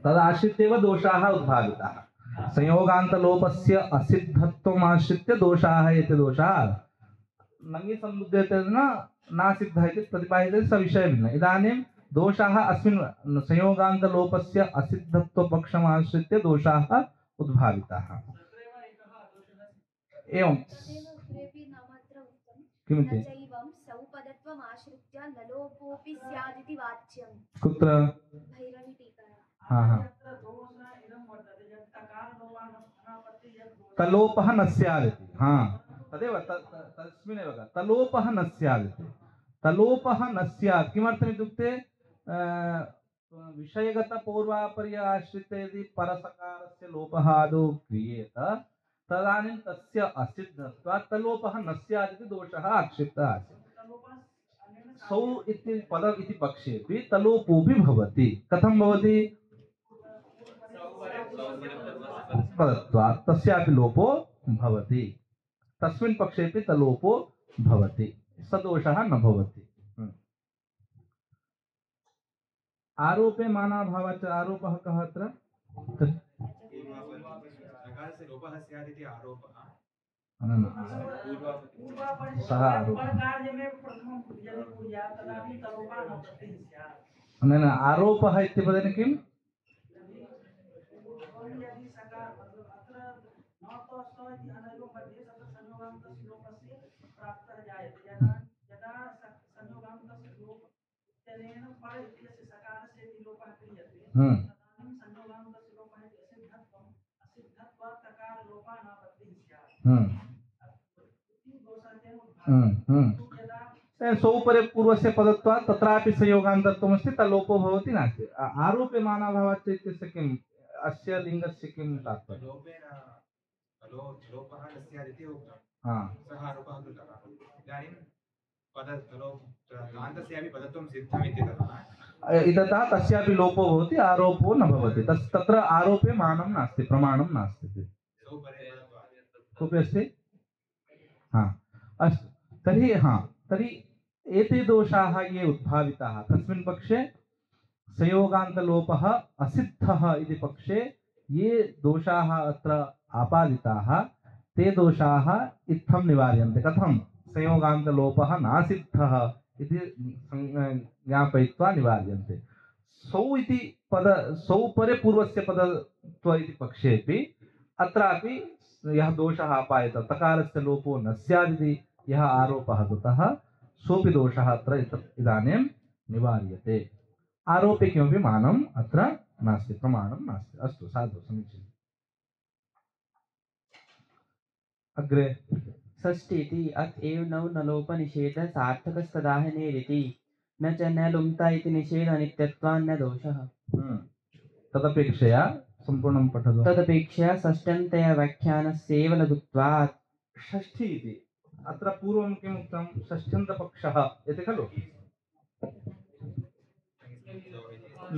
तदाश्रित्येव दोषाः उद्भाविताः। संयोगान्तलोपस्य असिद्धत्वमाश्रित्य दोषाः इति दोषाः नङि सम्बुध्यतेन नासिद्धः इति प्रतिपादिते स विषयः भिन्नः। इदानीं दोषाः अस्मिन् संयोगान्तलोपस्य असिद्धत्वपक्षमाश्रित्य दोषाः उद्भाविताः। एवं किमिति कुत्र? तलोपः न स्यादिति। तदेव तस्मिन्नेव तलोपः न स्यादिति। तलोपः न स्यात् किमर्थम् इत्युक्ते विषयगतपूर्वापर्य आश्रित्य यदि परसकारस्य लोपः आदौ क्रियेत तदानीं तस्य असिद्धत्वात् तलोपः न स्यात् इति दोषः आक्षिप्तः आसीत्। सौ इति पदम् इति पक्षेपि तलोपोऽपि भवति। कथं भवति? पदत्वात् तस्यापि लोपो भवति। तस्मिन् पक्षेपि तलोपो भवति, सदोषः न भवति। आरोपे मानाभावाच्च आरोपः कः अत्र? तकारस्य लोपः स्यात् इति आरोपः। सः आरोपः इति पदेन किम्? सौपरे पूर्वस्य पदत्वात् तत्रापि संयोगान्तत्वमस्ति तल्लोपो भवति नास्ति। आरोपे मानाभावाच्च इत्यस्य किम्? अस्य लिङ्गस्य किं तात्पर्यं? लोपेन लोपः न स्यात् इति उक्तं। सः आरोपः कृतः। इदानीं तान्तस्यापि पदत्वं सिद्धम् इति इतः तस्यापि लोपो भवति, आरोपो न भवति। तत्र आरोपे मानं नास्ति, प्रमाणं नास्ति। कोऽपि अस्ति? अस्तु। तर्हि एते दोषाः ये उद्भाविताः तस्मिन् पक्षे संयोगान्तलोपः असिद्धः इति पक्षे ये दोषाः अत्र आपादिताः ते दोषाः इत्थं निवार्यन्ते। कथं? संयोगान्तलोपः नासिद्धः इति ज्ञापयित्वा निवार्यन्ते। सौ परे पूर्वस्य पदत्व इति पक्षेपि अत्रापि यः दोषः आपादितः तकारस्य लोपो न स्यादिति यः आरोपः कृतः सोऽपि दोषः अत्र इदानीं निवार्यते। आरोपे किमपि मानम् अत्र नास्ति, प्रमाणं नास्ति। अस्तु, साधु, समीचीनम्। अग्रे षष्ठीति अत एव नौ नलोपनिषेध सार्थकस्तदाहनेरिति न च न लुम्ता इति निषेध अनित्यत्वान्न दोषः। तदपेक्षया सम्पूर्णं पठतु। तदपेक्षया षष्ठन्तया व्याख्यानस्यैव लघुत्वात्। षष्ठी इति अत्र पूर्वं किम् उक्तं? षष्ठ्यन्तपक्षः इति खलु।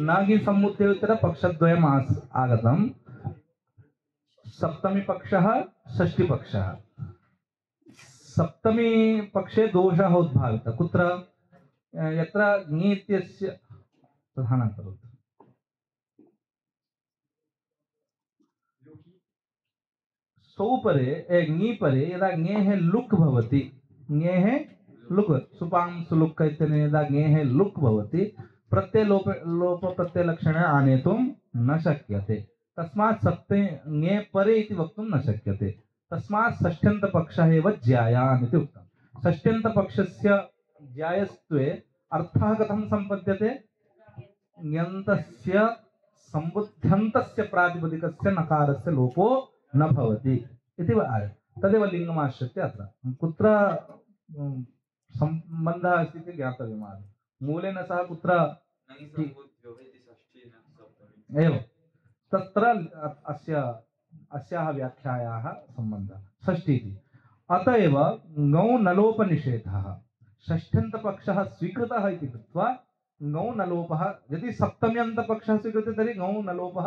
नागि सम्मुत्योत्तरपक्षद्वयम् आगतं। सप्तमी पक्षः, षष्ठी पक्षः। सप्तमी पक्षे दोषः उद्भावितः। कुत्र? यत्र ङि इत्यस्य प्रधानं करोतु। सौपरे ङि परे यदा ङेः लुक् भवति, ङेः लुक् सुपां सुलुक् इत्यनेन यदा ङेः लुक् भवति लोप प्रत्ययलक्षणे आनेतुं न शक्यते। तस्मात् सप्ते ङे परे इति वक्तुं न शक्यते। तस्मात् षष्ठ्यन्तपक्षः एव ज्यायान् इति उक्तं। षष्ठ्यन्तपक्षस्य ज्यायस्त्वे अर्थः कथं सम्पद्यते? ङन्तस्य सम्बुद्ध्यन्तस्य प्रातिपदिकस्य नकारस्य लोपो न भवति इति तदेव लिङ्गमाश्रित्य अत्र कुत्र सम्बन्धः अस्ति इति ज्ञातव्यम्। मूलेन सह कुत्र एवं तत्र अस्याः व्याख्यायाः सम्बन्धः षष्ठी इति। अतएव ङौ नलोपनिषेधः षष्ठ्यन्तपक्षः स्वीकृतः इति कृत्वा ङौ नलोपः, यदि सप्तम्यन्तपक्षः स्वीक्रियते तर्हि ङौ नलोपः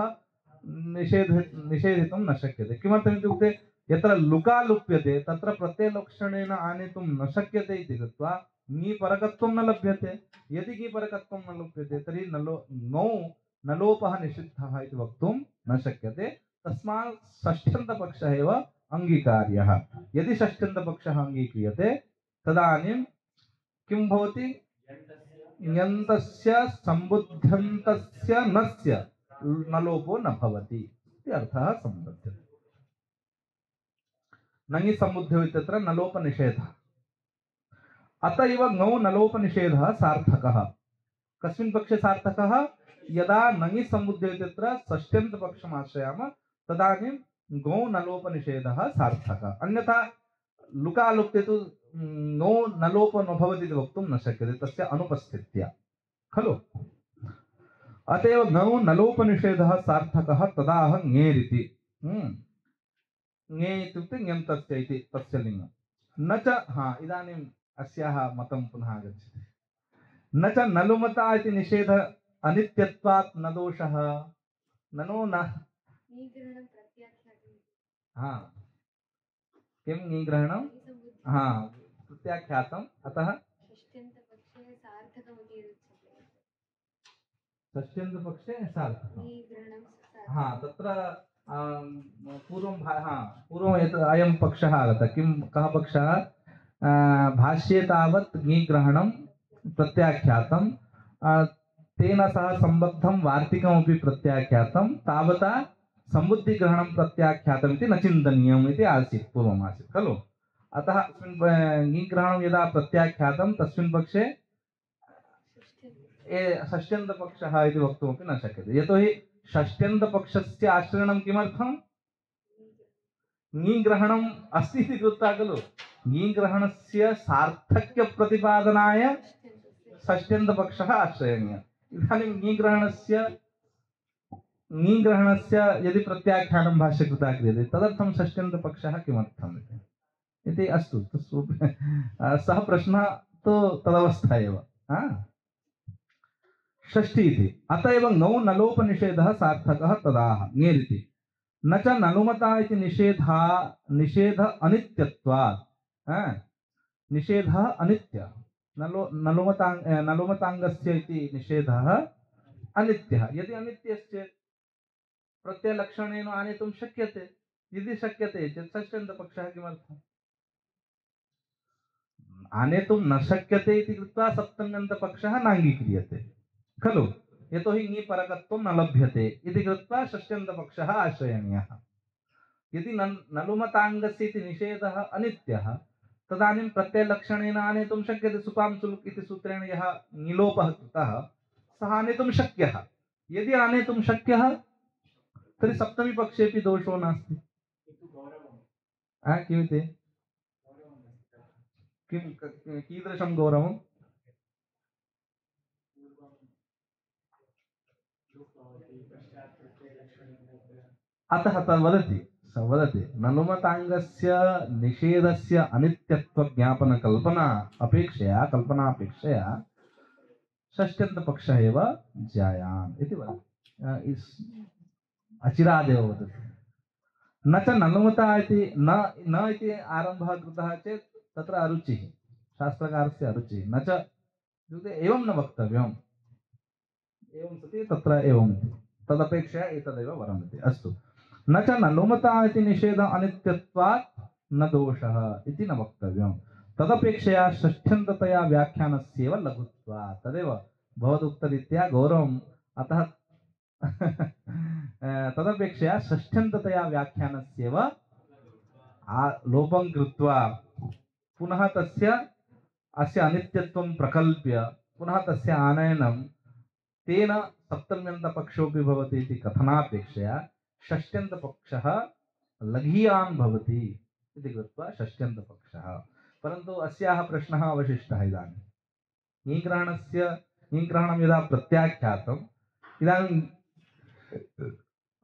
निषेधितुं न शक्यते। किमर्थम् इत्युक्ते यत्र लुका लुप्यते तत्र प्रत्ययलक्षणेन आनेतुं न शक्यते इति कृत्वा ङीपरकत्वं न लभ्यते। यदि ङीपरकत्वं न लभ्यते तर्हि ङौ नलोपः निषिद्धः इति वक्तुं न शक्यते। तस्मात् षष्ठ्यन्तपक्षः एव अङ्गीकार्यः। यदि षष्ठ्यन्तपक्षः अङ्गीक्रियते तदानीं किं भवति? यन्तस्य सम्बुद्धन्तस्य नस्य नलोपो न भवति इति अर्थः सम्बध्यते। नङि सम्बुद्धौ इत्यत्र नलोपनिषेधः। अत एव ङौ नलोपनिषेधः सार्थकः। कस्मिन् पक्षे सार्थकः? यदा नङि सम्बुद्धौ इत्यत्र षष्ठ्यन्तपक्षम् आश्रयामः तदानीं ङौ नलोपनिषेधः सार्थकः। अन्यथा लुकालुप्ते तु ङौ नलोपो न भवति इति वक्तुं न शक्यते तस्य अनुपस्थित्या, खलु? अत एव ङौ नलोपनिषेधः सार्थकः तदाह ङेरिति। ङे इत्युक्ते ङन्तस्य इति तस्य लिङ्गं। न च इदानीम् अस्याः मतं पुनः आगच्छति। न च नलुमता इति निषेध अनित्यत्वात् न दोषः। ननु न किं ङीग्रहणं प्रत्याख्यातम्, अतः षष्ठ्यन्तपक्षे सार्थकं। तत्र पूर्वं अयं पक्षः आगतः। कः पक्षः? भाष्ये तावत् ङीग्रहणं प्रत्याख्यातं, तेन सह सम्बद्धं वार्तिकमपि प्रत्याख्यातं, तावता सम्बुद्धिग्रहणं प्रत्याख्यातम् इति न चिन्तनीयम् इति आसीत्, पूर्वम् आसीत्, खलु? अतः अस्मिन् ङीग्रहणं यदा प्रत्याख्यातं तस्मिन् पक्षे षष्ठ्यन्तपक्षः इति वक्तुमपि न शक्यते। यतोहि षष्ठ्यन्तपक्षस्य आश्रयणं किमर्थं? ङीग्रहणम् अस्ति इति कृत्वा, खलु? ङीग्रहणस्य सार्थक्यप्रतिपादनाय षष्ठ्यन्तपक्षः आश्रयणीयः। इदानीं ङीग्रहणस्य यदि प्रत्याख्यानं भाष्यकृता क्रियते तदर्थं षष्ठ्यन्तपक्षः किमर्थम् इति अस्तु, सः प्रश्नः तु तदवस्था एव। षष्ठी इति। अत एव ङौ नलोपनिषेधः सार्थकः तदाह ङेरिति। न च नलुमता इति निषेध अनित्यत्वात्। निषेधः अनित्यः। नलुमताङ्गस्य इति निषेधः अनित्यः। यदि अनित्यश्चेत् प्रत्ययलक्षणेन आनेतुं शक्यते। यदि शक्यते चेत् षष्ठ्यन्तपक्षः किमर्थम्? आनेतुं न शक्यते इति कृत्वा सप्तम्यन्तपक्षः नाङ्गीक्रियते, खलु? यतोहि ङीपरकत्वं न लभ्यते इति कृत्वा षष्ठ्यन्तपक्षः आश्रयणीयः। यदि नलुमताङ्गस्य इति निषेधः अनित्यः तदानीं प्रत्ययलक्षणेन आनेतुं शक्यते। सुपां सुलुक् इति सूत्रेण यः ङिलोपः कृतः सः आनेतुं शक्यः। यदि आनेतुं शक्यः तर्हि सप्तमीपक्षेपि दोषो नास्ति। किमिति? कीदृशं गौरवम्? अतः स वदति नलुमताङ्गस्य निषेधस्य अनित्यत्वज्ञापनकल्पना अपेक्षया षष्ठ्यन्तपक्षः एव ज्यायाम् इति वदति। अचिरादेव वदति। न च नलुमता इति न इति आरम्भः कृतः चेत् तत्र अरुचिः, शास्त्रकारस्य अरुचिः। न च इत्युक्ते एवं न वक्तव्यम्, एवं सति तत्र एवम् इति, तदपेक्षया एतदेव वरमिति। अस्तु। न च नलुमता इति निषेध अनित्यत्वात् न दोषः इति न वक्तव्यम्। तदपेक्षया षष्ठ्यन्ततया व्याख्यानस्यैव लघुत्वात्। तदेव भवदुक्तरीत्या गौरवम्। अतः तदपेक्षया षष्ठ्यन्ततया व्याख्यानस्यैव लोपं कृत्वा पुनः अस्य अनित्यत्वं प्रकल्प्य पुनः तस्य आनयनं तेन सप्तम्यन्तपक्षोऽपि भवति इति कथनापेक्षया षष्ठ्यन्तपक्षः लघीयान् भवति इति कृत्वा षष्ट्यन्तपक्षः। परन्तु अस्याः प्रश्नः अवशिष्टः इदानीं। ङीग्रहणं यदा प्रत्याख्यातम् इदानीं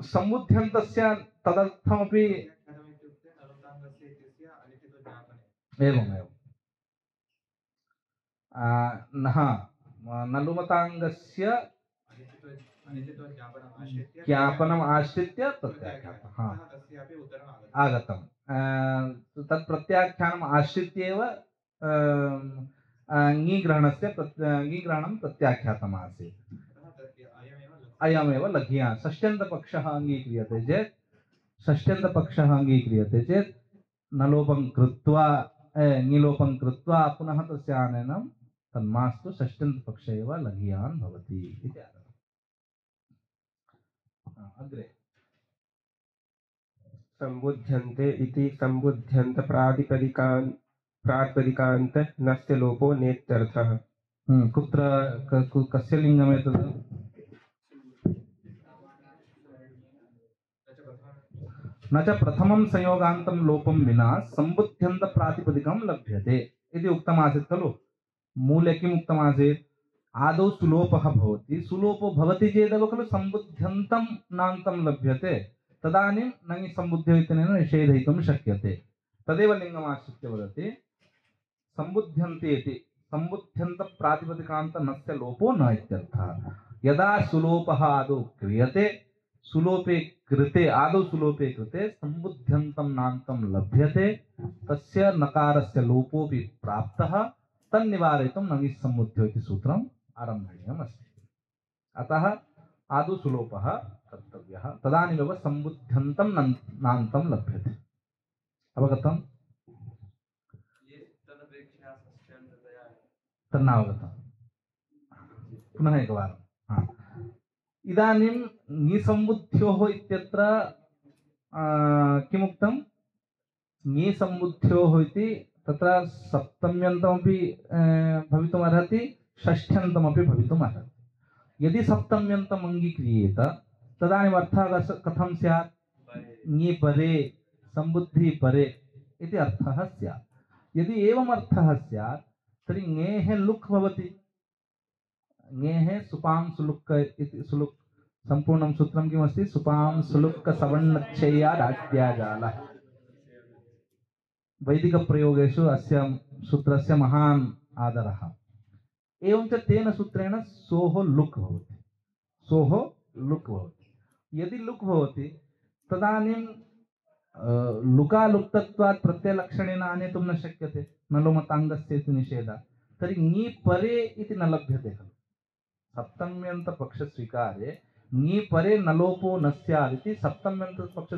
सम्बुद्ध्यन्तस्य तदर्थमपि इत्युक्ते नलोपाङ्गस्य इत्यस्य अनित्यत्वज्ञापने एवमेव नलुमताङ्गस्य अनित्यत्वज्ञापनम् आश्रित्य ज्ञापनम् आश्रित्य प्रत्याख्यातम्। हा अतः तस्यापि उत्तरम् आगतम्। आगतम्। तत् प्रत्याख्यानम् आश्रित्येव ङीग्रहणं प्रत्याख्यातम् आसीत्। अतः अयमेव लघ्या षष्ट्यन्तपक्षः अङ्गीक्रियते चेत् नलोपं कृत्वा ङिलोपं कृत्वा पुनः तस्य आनयनं तन्मास्तु षष्ट्यन्तपक्ष एव लघ्यान् भवति इति आगतम्। अग्रे सम्बुध्यन्ते इति सम्बुध्यन्त प्रातिपदिकान्त नस्य लोपो नेत्यर्थः। कुत्र कस्य लिङ्गमेतत्? न च प्रथमं संयोगान्तं लोपं विना सम्बुध्यन्त प्रातिपदिकं लभ्यते इति उक्तमासीत् खलु। मूले किम् उक्तमासीत्? आदौ सुलोपः भवति, सुलोपो भवति चेदेव खलु सम्बुध्यन्तं नान्तं लभ्यते। तदानीं नङि सम्बुद्ध्यो इत्यनेन निषेधयितुं शक्यते। तदेव लिङ्गमाश्रित्य वदति सम्बुध्यन्ते इति सम्बुध्यन्त प्रातिपदिकान्त नस्य लोपो न इत्यर्थः। यदा सुलोपः आदौ क्रियते आदौ सुलोपे कृते सम्बुध्यन्तं नान्तं लभ्यते, तस्य नकारस्य लोपोऽपि प्राप्तः, तन्निवारयितुं नङि सम्बुद्ध्यो इति सूत्रम् आरम्भणीयम् अस्ति। अतः आदौ सुलोपः कर्तव्यः, तदानीमेव सम्बुध्यन्तं नान्तं लभ्यते। अवगतम्? तन्नावगतम्। पुनः एकवारं। इदानीं ङिसम्बुद्ध्योः इत्यत्र किमुक्तं? ङिसम्बुद्ध्योः इति तत्र सप्तम्यन्तमपि भवितुमर्हति, षष्ठ्यन्तमपि भवितुमर्हति। यदि सप्तम्यन्तम् अङ्गीक्रियेत तदानीम् अर्थः कथं स्यात्? ङि परे सम्बुद्धि परे इति अर्थः स्यात्। यदि एवम् अर्थः स्यात् तर्हि ङेः लुक् भवति। ङेः सुपां सुलुक्क इति सुलुक् सम्पूर्णं सूत्रं किमस्ति? सुपां सुलुक्क सवर्णच्छेयादाष्ट्याजालः। वैदिकप्रयोगेषु अस्य सूत्रस्य महान् आदरः। एवं च तेन सूत्रेण सोः लुक् भवति। यदि लुक् भवति तदानीं लुकालुक्तत्वात् प्रत्ययलक्षणेन आनेतुं न शक्यते, नलोमताङ्गस्य इति निषेधः। तर्हि ङि परे इति न लभ्यते खलु। सप्तम्यन्तपक्षस्वीकारे ङि परे नलोपो न स्यात् इति सप्तम्यन्तपक्षस्य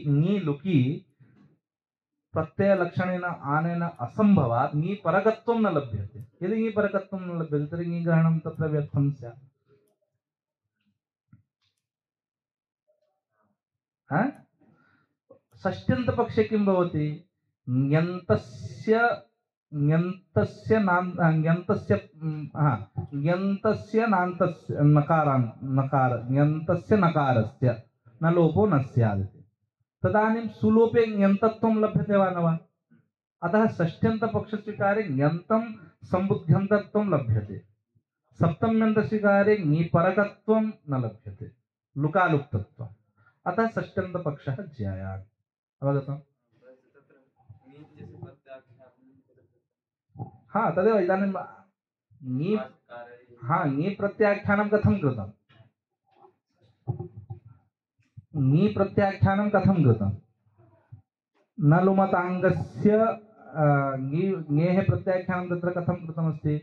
ङि लुकि प्रत्ययलक्षणेन आनेन असम्भवात् ङि परकत्वं न लभ्यते। यदि ङि परकत्वं न लभ्यते तर्हि ङिग्रहणं तत्र व्यर्थं स्यात्। षष्ट्यन्तपक्षे किं भवति? ङन्तस्य नकारस्य न लोपो न स्यात्। तदानीं सुलोपे ङन्तत्वं लभ्यते वा न वा? अतः षष्ट्यन्तपक्षस्वीकारे ङन्तं सम्बुध्यन्तत्वं लभ्यते, सप्तम्यन्तस्वीकारे ङिपरकत्वं न लभ्यते, लुकालुक्तत्वम्। अतः षष्ट्यन्तपक्षः ज्यायात्। अवगतम्? हाँ, तदेव इदानीं ङि प्रत्याख्यानं कथं कृतं? ङि प्रत्याख्यानं कथं कृतं? नलुमताङ्गस्य ङेः प्रत्याख्यानं तत्र कथं कृतमस्ति?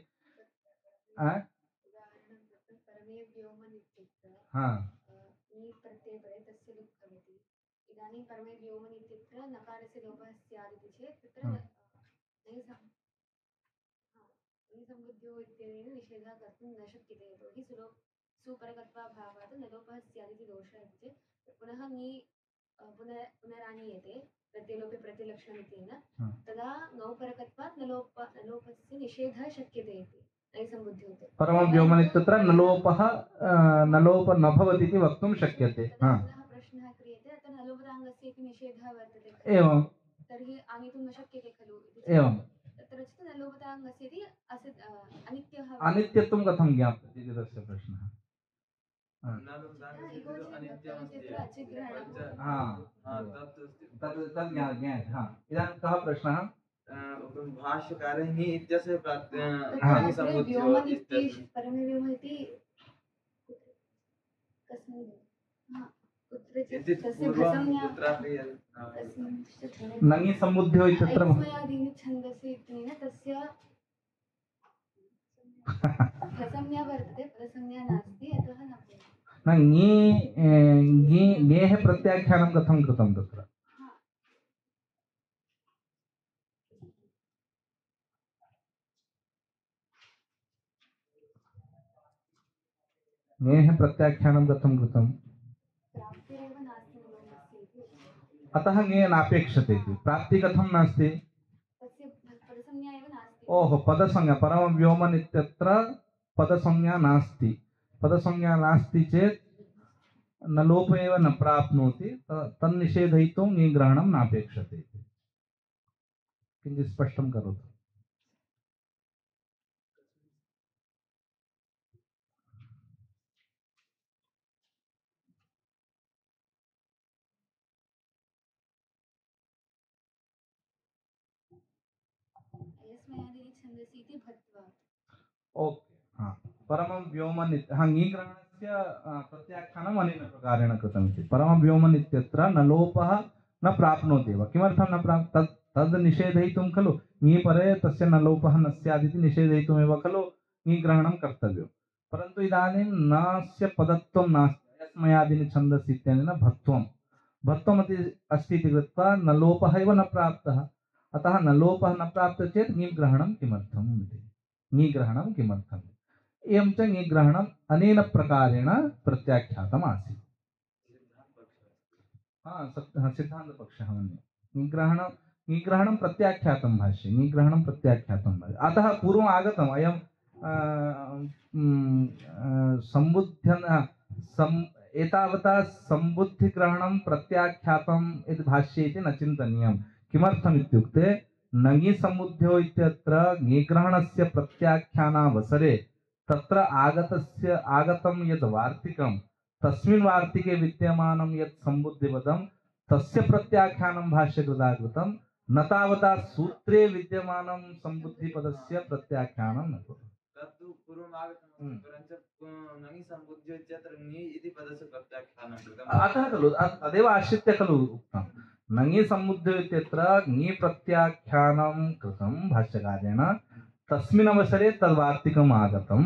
इदानीं परमे व्योमन् इत्यत्र नकारस्य लोपः स्यात् इति चेत् तत्र ङिसम्बुद्ध्योः इत्यनेन निषेधः कर्तुं न शक्यते, यतोहि सुपरकत्वाभावात् न लोपः स्यात् इति दोषः इति चेत् पुनः ङि पुनरानीयते प्रत्ययलोपे प्रत्ययलक्षणमित्येन, तदा ङौपरकत्वात् नलोपस्य निषेधः शक्यते इति ङिसम्बुद्ध्योः। परमव्योमन् इत्यत्र नलोप न भवति इति वक्तुं शक्यते। प्रश्नः क्रियते, अतः नलोपताङ्गस्य इति निषेधः वर्तते खलु, एवं तर्हि आनेतुं न शक्यते खलु इति एवं तत्र च नलोपताङ्गस्य इति अनित्यः अनित्यत्वं कथं ज्ञाप्यते इति तस्य प्रश्नः। तद् ज्ञायते। इदानीं कः प्रश्नः? भाष्यकारैः इत्यस्य व्योम इत्येष परमव्योम इति कस्मिन् कुत्रचित् तस्य भसंज्ञा नङि सम्बुद्ध्यो इत्यत्र ऐक्ष्मयादीनि छन्दसि इत्यनेन तस्य भसंज्ञा वर्तते, पदसंज्ञा नास्ति, अतः न भवति। ङेः प्रत्याख्यानं कथं कृतं तत्र? ङेः प्रत्याख्यानं कथं कृतं? अतः ङे नापेक्षते इति। प्राप्ति कथं नास्ति? ओहो, पदसंज्ञा परमव्योमन् इत्यत्र पदसंज्ञा नास्ति। पदसंज्ञा नास्ति चेत् न लोप एव न प्राप्नोति, तन्निषेधयितुं ङे ग्रहणं नापेक्षते इति। किञ्चित् स्पष्टं करोतु। ओके, परमं व्योमन् ङीग्रहणस्य प्रत्याख्यानम् अनेन प्रकारेण कृतमिति। परमं व्योमन् इत्यत्र न लोपः न प्राप्नोति एव। किमर्थं न तद् निषेधयितुं खलु ङी परे तस्य न लोपः न स्यादिति निषेधयितुमेव खलु ङीग्रहणं कर्तव्यं। परन्तु इदानीं नस्य पदत्वं नास्ति, यस्मयादीनि छन्दसि इत्यनेन भत्वमति अस्ति इति कृत्वा न लोपः एव न प्राप्तः। अतः न लोपः न प्राप्तः चेत् ङीग्रहणं किमर्थम् इति। ङीग्रहणं किमर्थम्? एवं च ङीग्रहणम् अनेन प्रकारेण प्रत्याख्यातम् आसीत्। सिद्धान्तपक्षः मन्ये ङीग्रहणं प्रत्याख्यातं भाष्ये, ङीग्रहणं प्रत्याख्यातं भाष्ये। अतः पूर्वम् आगतम् अयं एतावता सम्बुद्धिग्रहणं प्रत्याख्यातम् इति भाष्ये इति न चिन्तनीयम्। किमर्थम् इत्युक्ते नङि सम्बुद्ध्यो इत्यत्र ङीग्रहणस्य प्रत्याख्यानावसरे तत्र आगतं यद् वार्तिकं तस्मिन् वार्तिके विद्यमानं यत् सम्बुद्धिपदं तस्य प्रत्याख्यानं भाष्यकृता कृतं, न तावता सूत्रे विद्यमानं सम्बुद्धिपदस्य प्रत्याख्यानं न कृतम्। तत्तु पूर्वम् आगतं, परञ्च नङि सम्बुद्ध्यो इत्यत्र ङि इति पदस्य प्रत्याख्यानं कृतम्। अतः खलु तदेव आश्रित्य खलु उक्तं। नङि सम्बुद्ध्यो इत्यत्र ङि प्रत्याख्यानं कृतं भाष्यकारेण, तस्मिन् अवसरे तद्वार्तिकम् आगतं।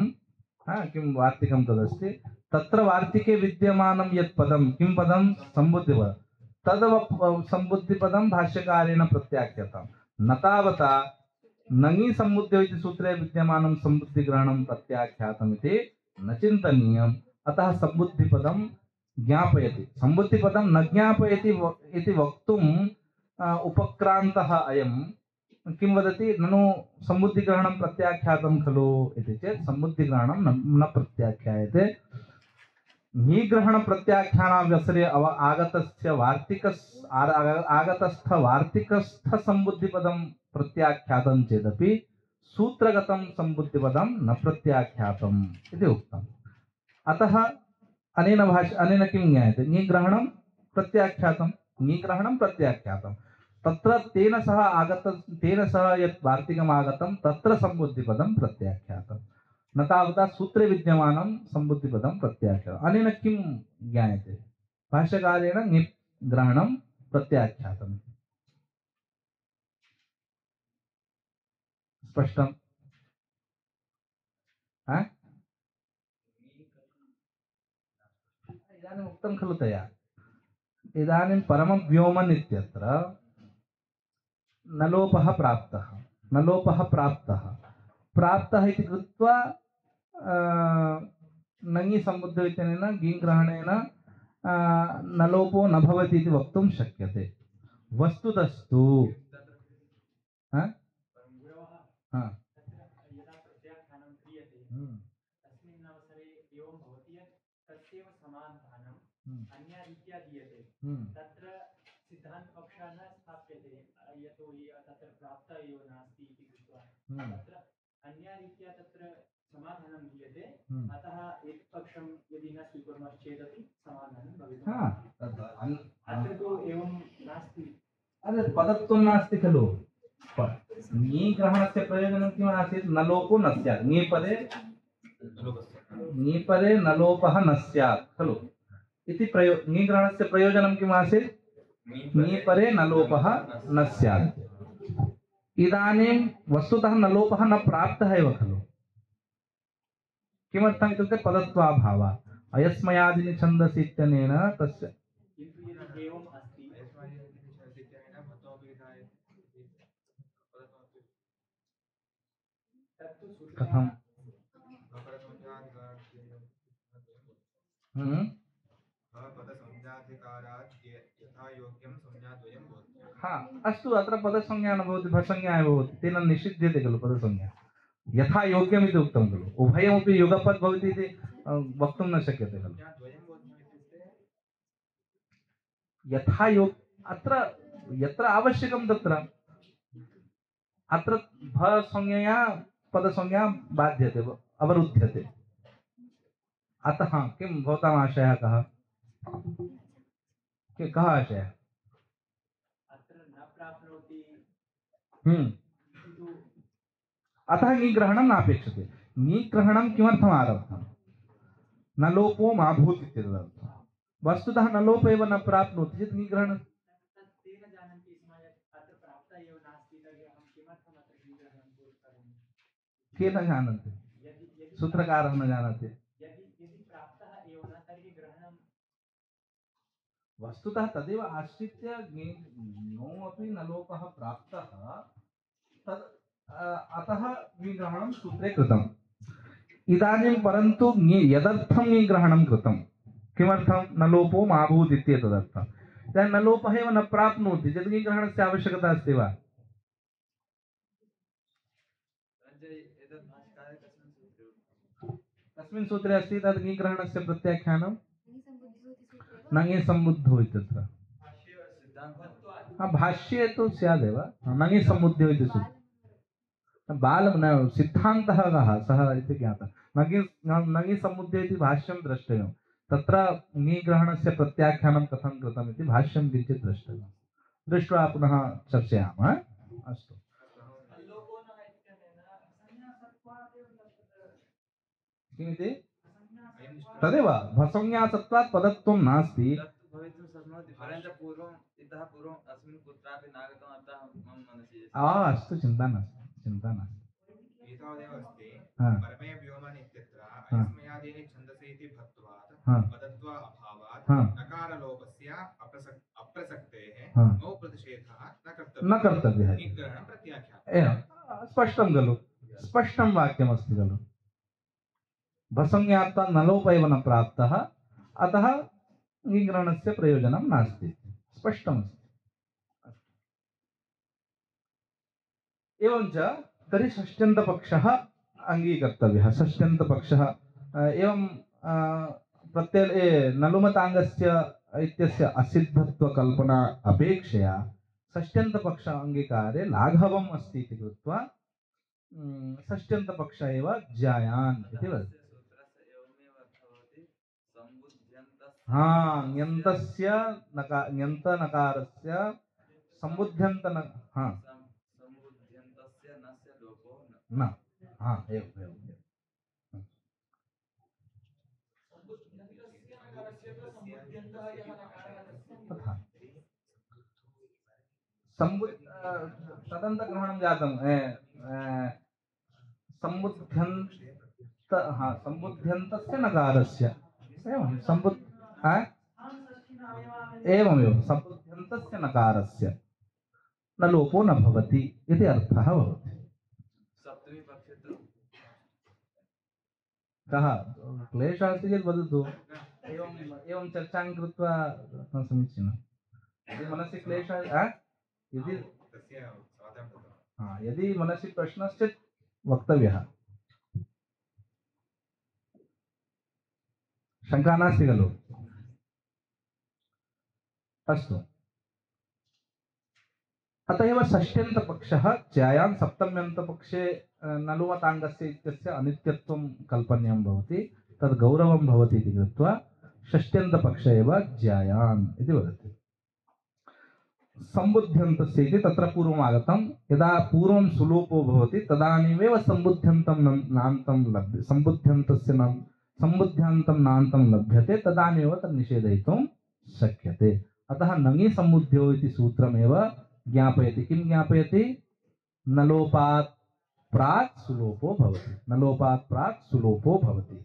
किं वार्तिकं तदस्ति? तत्र वार्तिके विद्यमानं यत् पदं, किं पदं? सम्बुद्धिपदं। तद् सम्बुद्धिपदं भाष्यकारेण प्रत्याख्यातं। न तावता नङि सम्बुद्ध्यो इति सूत्रे विद्यमानं सम्बुद्धिग्रहणं प्रत्याख्यातमिति न चिन्तनीयम्। अतः सम्बुद्धिपदं ज्ञापयति, सम्बुद्धिपदं न ज्ञापयति इति वक्तुम् उपक्रान्तः अयं। किं वदति? ननु सम्बुद्धिग्रहणं प्रत्याख्यातं खलु इति चेत् सम्बुद्धिग्रहणं न प्रत्याख्यायते। ङीग्रहणप्रत्याख्यानावसरे आगतस्थवार्तिकस्थसम्बुद्धिपदं प्रत्याख्यातं चेदपि सूत्रगतं सम्बुद्धिपदं न प्रत्याख्यातम् इति उक्तम्। अतः अनेन किं ज्ञायते? ङीग्रहणं प्रत्याख्यातं। तत्र तेन सह यत् वार्तिकम् आगतं तत्र सम्बुद्धिपदं प्रत्याख्यातं, न तावता सूत्रे विद्यमानं सम्बुद्धिपदं प्रत्याख्यातम्। अनेन किं ज्ञायते? भाष्यकारेण ङीग्रहणं प्रत्याख्यातम्। स्पष्टम्? इदानीम् उक्तं खलु तया। इदानीं परमव्योमन् इत्यत्र न लोपः प्राप्तः इति कृत्वा नङि सम्बुद्ध्यो इत्यनेन ङीग्रहणेन न लोपो न भवति इति वक्तुं शक्यते। वस्तुतस्तु तस्यैव समाधानम् अन्यरीत्या दीयते। तत्र सिद्धान्तपक्षः न स्थाप्यते यतोहि तत्र प्राप्त एव नास्ति इति कृत्वा हम्म। तत्र अन्यरीत्या तत्र समाधानं दीयते हम्म। अतः एकपक्षं यदि न स्वीकुर्मश्चेदपि समाधानं भवितुम् हाँ अत्र तु एवं नास्ति अरे पदत्वं नास्ति खलु ङी ग्रहणस्य प्रयोजनं किम् आसीत् न लोपो न स्यात् ङी परे न लोपः न स्यात् खलु इति ङी ग्रहणस्य प्रयोजनं किम् आसीत् ङी परे न लोपः न स्यात् इदानीं वस्तुतः न लोपः न प्राप्तः एव खलु किमर्थम् इत्युक्ते पदत्वाभावात् अयस्मयादिनि छन्दसि इत्यनेन तस्य किन्तु यदि एवम् अस्ति तत्तु कथम् हाँ अस्तु अत्र पदसंज्ञा न भवति भसंज्ञा एव भवति तेन निषिध्यते खलु पदसंज्ञा यथा योग्यम् इति उक्तं खलु उभयमपि युगपत् भवति इति वक्तुं न शक्यते खलु यथा अत्र यत्र आवश्यकं तत्र अत्र भसंज्ञया पदसंज्ञा बाध्यते अवरुध्यते अतः किं भवताम् आशयः कः कः आशयः अत्र न प्राप्नोति अतः ङीग्रहणं नापेक्षते ङीग्रहणं किमर्थम् आरब्धं न लोपो मा भूत् इत्यर्थः वस्तुतः न लोप एव न प्राप्नोति चेत् ङीग्रहणं तेन जानन्ति स्म यत् अत्र प्राप्ता एव नास्ति तर्हि अहं किमर्थम् अत्र ङीग्रहणं करोमि केन जानन्ति सूत्रकारः न जानाति यदि प्राप्तः एव न तर्हि ग्रहणं वस्तुतः तदेव आश्रित्य ङौ अपि न लोपः प्राप्तः तद् अतः ङीग्रहणं सूत्रे कृतम् इदानीं परन्तु यदर्थं ङीग्रहणं कृतं किमर्थं न लोपो मा भूत् इत्येतदर्थम् इदानीं न लोपः एव न प्राप्नोति चेत् ङीग्रहणस्य आवश्यकता अस्ति वा कस्मिन् सूत्रे अस्ति तद् ङीग्रहणस्य प्रत्याख्यानं नङि सम्बुद्धो इत्यत्र भाष्ये तु स्यादेव नङि सम्बुद्धो इति सूत्रं बालं न सिद्धान्तः कः सः इति ज्ञातः नङि सम्बुद्धो इति भाष्यं द्रष्टव्यं तत्र ङीग्रहणस्य प्रत्याख्यानं कथं कृतम् इति भाष्यं किञ्चित् द्रष्टव्यं दृष्ट्वा पुनः चर्चयामः अस्तु किमिति तदेव भसंज्ञासत्वात् पदत्वं नास्ति भवितुं शक्नोति परञ्च पूर्वम् इतः पूर्वम् अस्मिन् कुत्रापि नागतम् अतः मम मनसि अस्तु चिन्ता नास्ति एतावदेव अस्ति हाँ। परमे व्योमन इत्यत्र अयस्मयादीनि छन्दसि इति भक्त्वात् हाँ। पदत्वा अभावात् हाँ। नकारलोपस्य अप्रसक्तेः हाँ। नौ प्रतिषेधः न कर्तव्यः ङीग्रहणं प्रत्याख्यातम् स्पष्टं खलु स्पष्टं वाक्यमस्ति खलु भसंज्ञात्वात् न लोप एव न प्राप्तः अतः ङीग्रहणस्य प्रयोजनं नास्ति स्पष्टमस्ति एवञ्च तर्हि षष्ट्यन्तपक्षः अङ्गीकर्तव्यः षष्ट्यन्तपक्षः एवं प्रत्यये नलुमताङ्गस्य इत्यस्य असिद्धत्वकल्पना अपेक्षया षष्ट्यन्तपक्ष अङ्गीकारे लाघवम् अस्ति इति कृत्वा षष्ट्यन्तपक्ष एव ज्यायान् इति वदति हाँ ञन्तस्य ञन्त नकारस्य सम्बुध्यन्त हाँ न हाँ एवं तथा तदन्तग्रहणं जातं सम्बुध्यन्तस्य नकारस्य एवं एवमेव सम्बुध्यन्तस्य नकारस्य न लोपो न भवति इति अर्थः भवति कः क्लेशः अस्ति चेत् वदतु एवं चर्चां कृत्वा समीचीनं यदि मनसि क्लेशः यदि मनसि प्रश्नश्चेत् वक्तव्यः शङ्का नास्ति खलु अस्तु अतएव षष्ट्यन्तपक्षः ज्यायां सप्तम्यन्तपक्षे नलुमताङ्गस्य इत्यस्य अनित्यत्वं कल्पनीयं भवति, तद् गौरवं भवति इति कृत्वा षष्ट्यन्तपक्ष एव ज्यायान् इति वदति। सम्बुध्यन्तस्य इति तत्र पूर्वम् आगतं, यदा पूर्वं सुलोपो भवति तदानीमेव सम्बुध्यन्तं नान्तं लभ्यते, सम्बुध्यन्तस्य सम्बुद्ध्यान्तं नान्तं लभ्यते, तदानीमेव तत् निषेधयितुं शक्यते। अतः नङि सम्बुद्ध्यो इति सूत्रमेव ज्ञापयति। किं ज्ञापयति? नलोपात् प्राक् सुलोपो भवति, नलोपात् प्राक् सुलोपो भवति।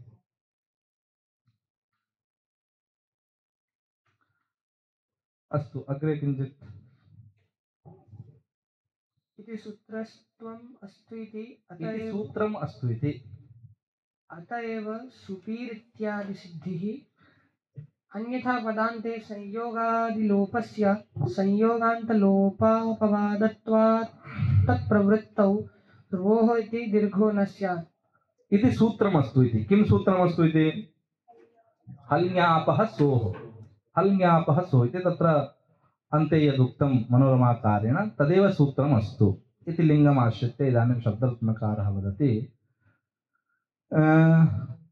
अस्तु, अग्रे किञ्चित्। इति सूत्रस्त्वम् अस्तु इति इति सूत्रम् अस्तु इति अत एव सुपीरित्यादि सिद्धिः अन्यथा पदान्ते संयोगादिलोपस्य संयोगान्तलोपापवादत्वात् तत्प्रवृत्तौ ध्रुवोः इति दीर्घो न स्यात् इति सूत्रमस्तु इति। किं सूत्रमस्तु इति? हल्ङ्यापः सोः, हल्ङ्यापः सोः इति तत्र अन्ते यदुक्तं मनोरमाकारेण तदेव सूत्रमस्तु इति लिङ्गमाश्रित्य इदानीं शब्दरत्नकारः वदति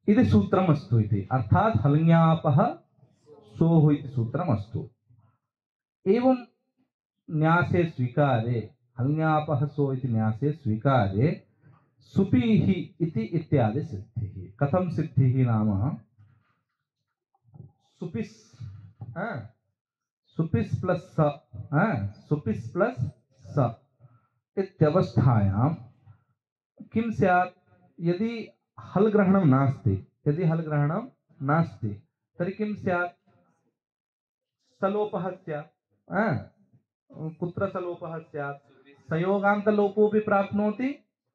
इति सूत्रमस्तु इति, अर्थात् हल्ङ्यापः सोः इति सूत्रमस्तु। एवं न्यासे स्वीकारे, हल्ङ्यापः सो इति न्यासे स्वीकारे सुपीः इति इत्यादि सिद्धिः। कथं सिद्धिः नाम सुपिस् सुपिस् प्लस स, सुपिस् प्लस स इत्यवस्थायां किं स्यात्? यदि हल् ग्रहणं नास्ति, यदि हल् ग्रहणं नास्ति तर्हि किं स्यात्? सलोपः स्यात्। कुत्र सलोपः स्यात्? संयोगान्तलोपोऽपि प्राप्नोति,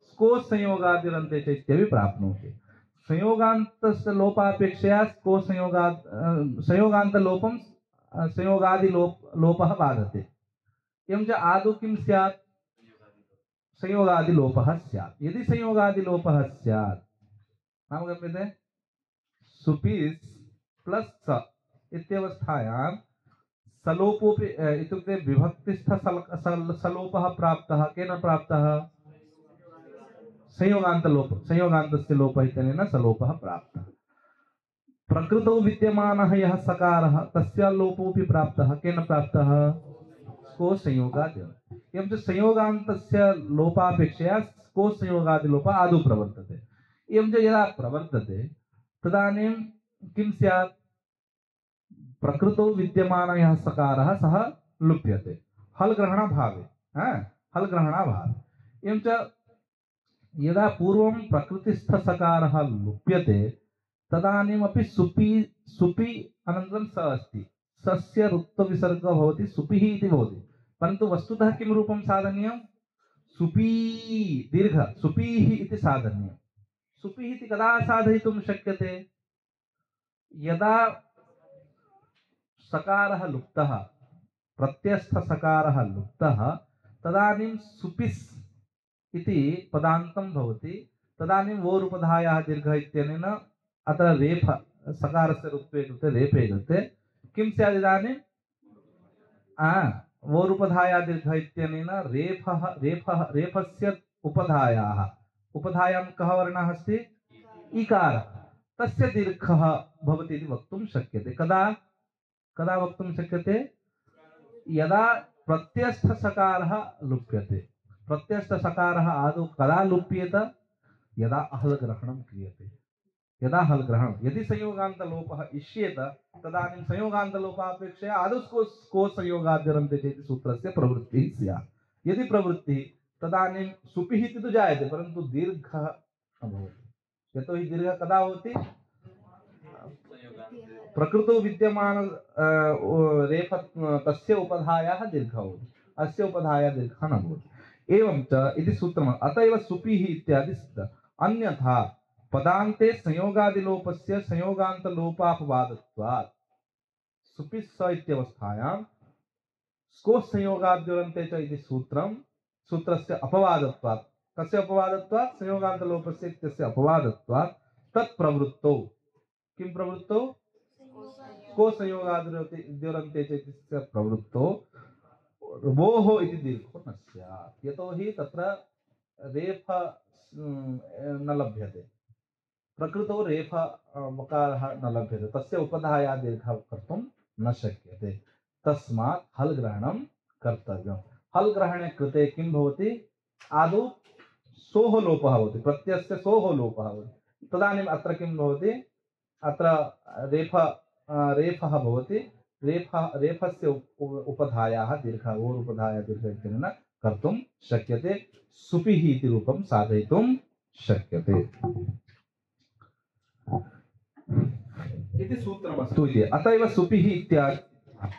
स्कोस् संयोगादिरन्ते च इत्यपि प्राप्नोति। संयोगान्तस्य लोपापेक्षया स्कोस् संयोगान्तलोपं संयोगादिलोपः बाधते। एवं च आदौ किं स्यात्? संयोगादिलोपः स्यात्। यदि संयोगादिलोपः स्यात् नाम गम्यते सुपीस् प्लस स इत्यवस्थायां सलोपोपि इत्युक्ते विभक्तिस्थ सलोपः प्राप्तः। केन प्राप्तः? संयोगान्तस्य लोपः इत्यनेन सलोपः प्राप्तः। प्रकृतौ विद्यमानः यः सकारः तस्य लोपोऽपि प्राप्तः। केन प्राप्तः? को संयोगात्। एवं च संयोगान्तस्य लोपापेक्षया को संयोगादिलोपः आदौ प्रवर्तते। एवं च यदा प्रवर्तते तदानीं किं स्यात्? प्रकृतौ विद्यमानः यः सकारः सः लुप्यते हल् ग्रहणाभावे, हल् ग्रहणाभावे। एवं च यदा पूर्वं प्रकृतिस्थसकारः लुप्यते तदानीमपि सुपि अनन्तरं स अस्ति, सस्य रुत्वविसर्गः भवति, सुपिः इति भवति। परन्तु वस्तुतः किं रूपं साधनीयं? सुपी दीर्घ सुपीः इति साधनीयं। सुपिः इति कदा साधयितुं शक्यते? यदा सकारः लुप्तः, प्रत्यस्थसकारः लुप्तः, तदानीं सुपिस् इति पदान्तं भवति। तदानीं वोरुपधायाः दीर्घ इत्यनेन अत्र रेफ सकारस्य रुत्वे कृते रेफे कृते किं स्यात्? इदानीं वोरुपधायाः दीर्घ इत्यनेन रेफस्य उपधायां कः वर्णः अस्ति? इकारः, तस्य दीर्घः भवति इति वक्तुं शक्यते। कदा वक्तुं शक्यते? यदा प्रत्यस्थसकारः लुप्यते। प्रत्यस्थसकारः आदौ कदा लुप्येत? यदा हल् ग्रहणं क्रियते। यदा हल् ग्रहणं, यदि संयोगान्तलोपः इष्येत तदानीं संयोगान्तलोपापेक्षया आदौ को संयोगाद्यरन्ते चेति सूत्रस्य प्रवृत्तिः स्यात्। यदि प्रवृत्तिः तदानीं सुपिः इति तु जायते परन्तु दीर्घः न भवति। यतोहि दीर्घः कदा भवति? प्रकृतौ विद्यमान रेफ तस्य उपधायाः दीर्घः भवति, अस्य उपधायाः दीर्घः न भवति। एवं च इति सूत्रम्। अत एव सुपिः इत्यादि सिद्धः। अन्यथा पदान्ते संयोगादिलोपस्य संयोगान्तलोपापवादत्वात् सुपिस् स इत्यवस्थायां स्कोस् संयोगाद्योरन्ते च इति सूत्रस्य अपवादत्वात्। कस्य अपवादत्वात्? संयोगान्तलोपस्य इत्यस्य अपवादत्वात् तत्प्रवृत्तौ। किं प्रवृत्तौ? को संयोगाद्योरन्ते च इत्यस्य प्रवृत्तौ वोः इति दीर्घो न स्यात् यतोहि तत्र रेफ न लभ्यते प्रकृतौ रेफ वकारः न लभ्यते तस्य उपधाया दीर्घः कर्तुं न शक्यते तस्मात् हल् ग्रहणं कर्तव्यं हल् ग्रहणे कृते किं भवति आदौ सोः लोपः भवति प्रत्ययस्य सोः लोपः भवति तदानीम् अत्र किं भवति अत्र रेफः भवति रेफस्य उपधायाः दीर्घ ओरुपधाया दीर्घ इत्यनेन कर्तुं शक्यते सुपिः इति रूपं साधयितुं शक्यते इति सूत्रमस्तु इति अत एव सुपिः इत्यादि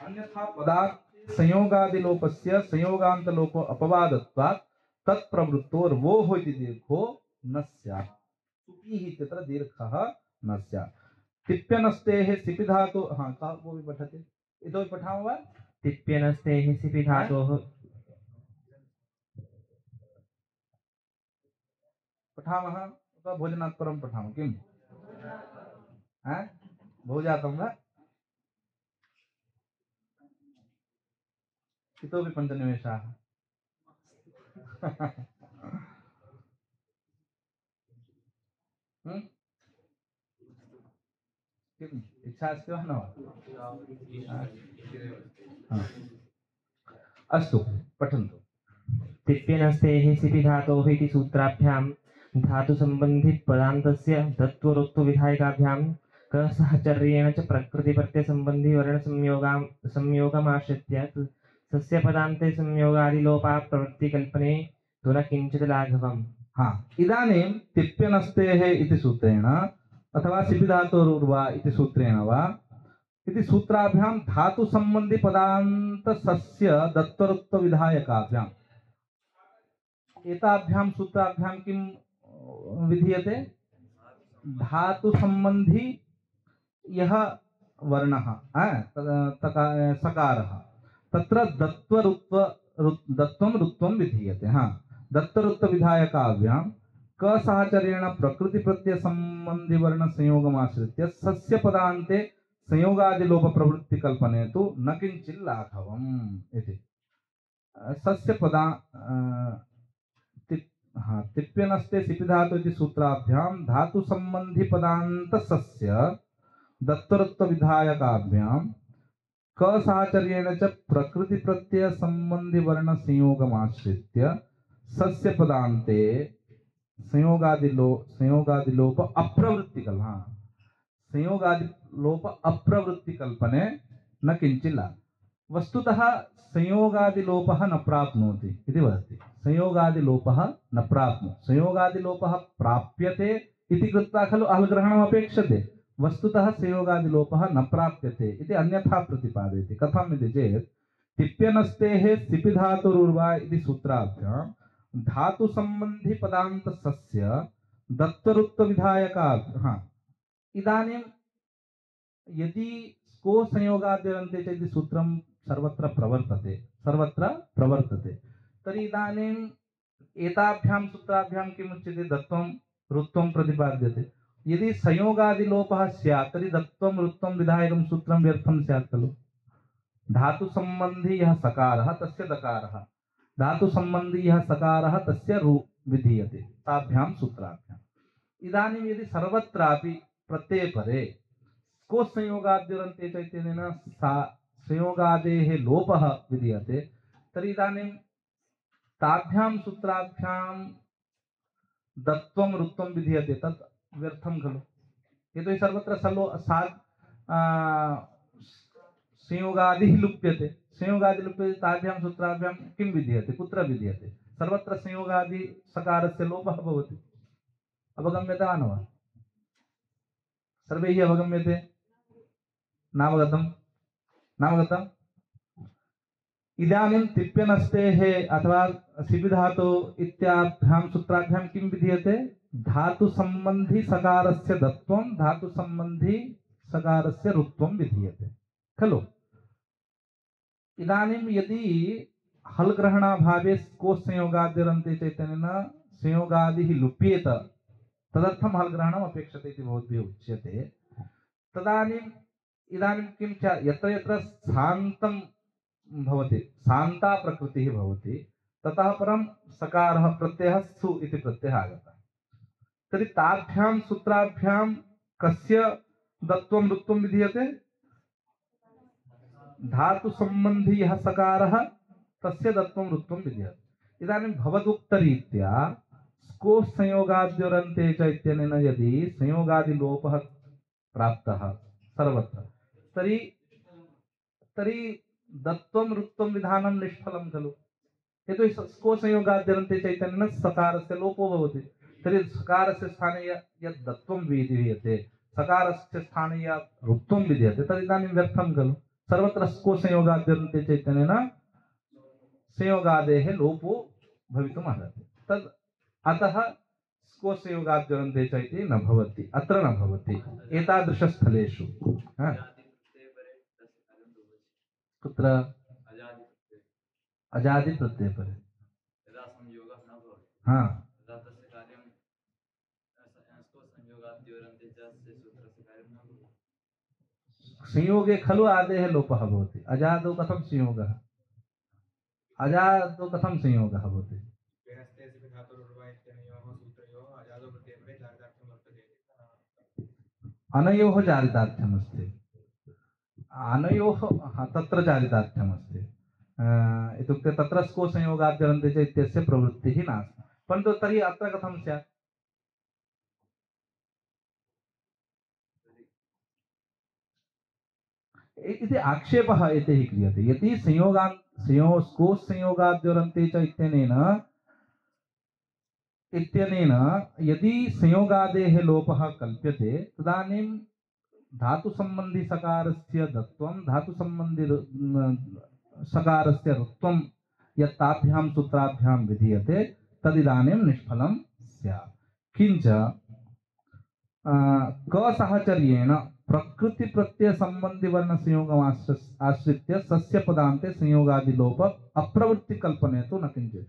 अन्यथा पदात् संयोगादिलोपस्य संयोगान्तलोपो अपवादत्वात् तत्प्रवृत्तोर्वोः इति दीर्घो न स्यात् सुपिः इत्यत्र दीर्घः न स्यात् तिप्यनस्तेः सिपि धातु कः कोऽपि पठति इतोपि पठामः वा तिप्यनस्तेः सिपि धातोः पठामः अथवा भोजनात् परं पठामः किम् भोजातं वा इतोपि पञ्चनिमेषाः किम् इच्छा अस्ति वा न वा अस्तु पठन्तु तिप्यनस्तेः सिपि धातोः इति सूत्राभ्यां धातुसम्बन्धि पदान्तस्य तत्त्वरुत्वविधायकाभ्यां कसहचर्येण च प्रकृतिप्रत्ययसम्बन्धि वर्णसंयोगमाश्रित्य तस्य पदान्ते संयोगादिलोपा प्रवृत्तिकल्पने तु न किञ्चित् लाघवम् इदानीं तिप्यनस्तेः इति सूत्रेण अथवा सिपि धातोरुर्वा इति सूत्रेण वा इति सूत्राभ्यां धातुसम्बन्धि पदान्तस्य दत्तरुत्वविधायकाभ्याम् एताभ्यां सूत्राभ्यां किं विधीयते धातुसम्बन्धी यः वर्णः सकारः तत्र दत्त्वं रुत्वं विधीयते दत्तरुत्वविधायकाभ्यां कसहचर्येण प्रकृतिप्रत्ययसम्बन्धि वर्णसंयोगमाश्रित्य सस्य पदान्ते संयोगादिलोपप्रवृत्तिकल्पने तु न किञ्चित् लाघवम् इति सस्य पदा तिप्यनस्ते सिपि धातु इति सूत्राभ्यां धातुसम्बन्धि पदान्तस्य दत्तरुत्वविधायकाभ्यां कसहचर्येण च प्रकृतिप्रत्ययसम्बन्धि वर्णसंयोगमाश्रित्य सस्य पदान्ते संयोगादिलोप अप्रवृत्तिकल्पने न किञ्चित् वस्तुतः संयोगादिलोपः न प्राप्नोति इति वदति संयोगादिलोपः न प्राप्नोति संयोगादिलोपः प्राप्यते इति कृत्वा खलु अलग्रहणम् अपेक्षते वस्तुतः संयोगादिलोपः न प्राप्यते इति अन्यथा प्रतिपादयति कथम् इति चेत् तिप्यनस्तेः सिपि धातुरुर्वा इति सूत्राभ्यां धातुसम्बन्धि पदान्तस्य दत्तरुत्वविधायका इदानीं यदि को संयोगाद्यन्ते चेत् सूत्रं सर्वत्र प्रवर्तते तर्हि इदानीम् एताभ्यां सूत्राभ्यां किमुच्यते दत्त्वं रुत्वं प्रतिपाद्यते यदि संयोगादिलोपः स्यात् तर्हि दत्त्वं रुत्वं विधायकं सूत्रं व्यर्थं स्यात् खलु धातुसम्बन्धी यः सकारः तस्य दकारः धातुसम्बन्धी यः सकारः तस्य रु विधीयते ताभ्यां सूत्राभ्याम् इदानीं यदि सर्वत्रापि प्रत्ययपरे को संयोगाद्युरन्ते च इत्यनेन संयोगादेः लोपः विधीयते तर्हि इदानीं ताभ्यां सूत्राभ्यां दत्त्वं रुत्वं विधीयते तत् व्यर्थं खलु यतोहि सर्वत्र संयोगादिः लुप्यते ताभ्यां सूत्राभ्यां किं विधीयते कुत्र विधीयते सर्वत्र संयोगादि सकारस्य लोपः भवति अवगम्यते वा न वा सर्वैः अवगम्यते नावगतम् इदानीं तिप्यनस्तेः अथवा सिपि धातु इत्याभ्यां सूत्राभ्यां किं विधीयते धातुसम्बन्धी सकारस्य दत्त्वं धातुसम्बन्धी सकारस्य रुत्वं विधीयते खलु इदानीं यदि हल् ग्रहणाभावे को संयोगाद्यरन्ते चैतन्येन संयोगादिः लुप्येत तदर्थं हल् ग्रहणम् अपेक्षते इति भवद्भिः उच्यते तदानीम् इदानीं किं च यत्र यत्र स्थान्तं भवति, शान्ता प्रकृतिः भवति, ततः परं सकारः प्रत्ययः सु इति प्रत्ययः आगतः। तर्हि ताभ्यां सूत्राभ्यां कस्य दत्वं ऋत्वं विधीयते? धातु संबंधी यः सकारः तस्य दत्वं ऋत्वं विधीयते। इदानीं भवदुक्तरीत्या स्को संयोगाद्योरन्ते च इत्यनेन यदि संयोगादिलोपः प्राप्तः सर्वत्र, तर्हि दत्वं ऋत्वं विधानं निष्फलं खलु। यतो हि स्को संयोगाद्योरन्ते च इत्यनेन सकारस्य लोपो भवति। तर्हि सकारस्य स्थाने यद् दत्वं विधीयते, सकारस्य स्थाने यत् ऋत्वं विधीयते, तदिदानीं व्यर्थं खलु। सर्वत्र स्को संयोगाद्योरन्ते च इत्यनेन संयोगादेः लोपो भवितुम् अर्हति। तद् अतः स्को संयोगाद्योरन्ते च इति न भवति, अत्र न भवति एतादृशस्थलेषु। कुत्र? अजादि प्रत्यय परे। हाँ, संयोगे खलु आदेः लोपः भवति। अजादौ कथं संयोगः? अजादौ कथं संयोगः भवति? अनयोः चारितार्थ्यमस्ति। अनयोः तत्र चारितार्थ्यमस्ति। इत्युक्ते तत्र स्को संयोगाद्योरन्ते च इत्यस्य प्रवृत्तिः नास्ति। परन्तु तर्हि अत्र कथं स्यात्? इति आक्षेपः एतैः क्रियते। यदि स्को संयोगाद्योरन्ते च इत्यनेन यदि संयोगादेः लोपः कल्प्यते, तदानीं धातु संबंधी सकारस्य दत्वं, धातु संबंधी सकारस्य ऋत्वं यत् ताभ्यां सूत्राभ्यां विधीयते, तदिदानीं निष्फलं स्यात्। किंच कसहचर्येण प्रकृति प्रत्यय संबंधी वर्ण संयोगम् आश्रित्य सस्य पदान्ते संयोगादि लोप अप्रवृत्ति कल्पने तो न किंचित्।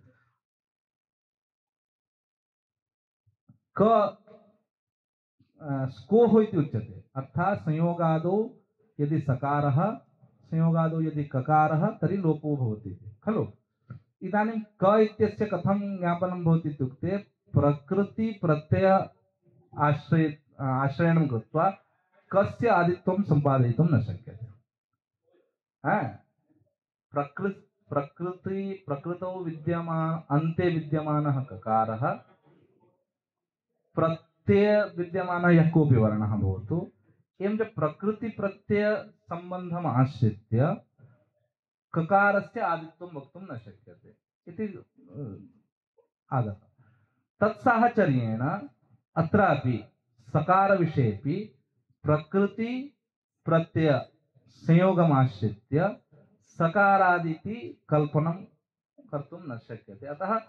स्कोः इति उच्यते, अर्थात् संयोगादौ यदि सकारः, संयोगादौ यदि ककारः, तर्हि लोपो भवति खलु। इदानीं क इत्यस्य कथं ज्ञापनं भवति इत्युक्ते प्रकृति प्रत्यय आश्रयणं कृत्वा कस्य आदित्वं सम्पादयितुं न शक्यते। प्रकृतौ अन्ते विद्यमानः ककारः, प्रत्यय विद्यमानः यः कोऽपि वर्णः भवतु, एवं च प्रकृति प्रत्यय सम्बन्धम् आश्रित्य ककारस्य आदित्वं वक्तुं न शक्यते इति आगतम्। तत्साहचर्येण अत्रापि सकार विषयेपि प्रकृति प्रत्यय संयोगमाश्रित्य सकारादिति कल्पनं कर्तुं न शक्यते। अतः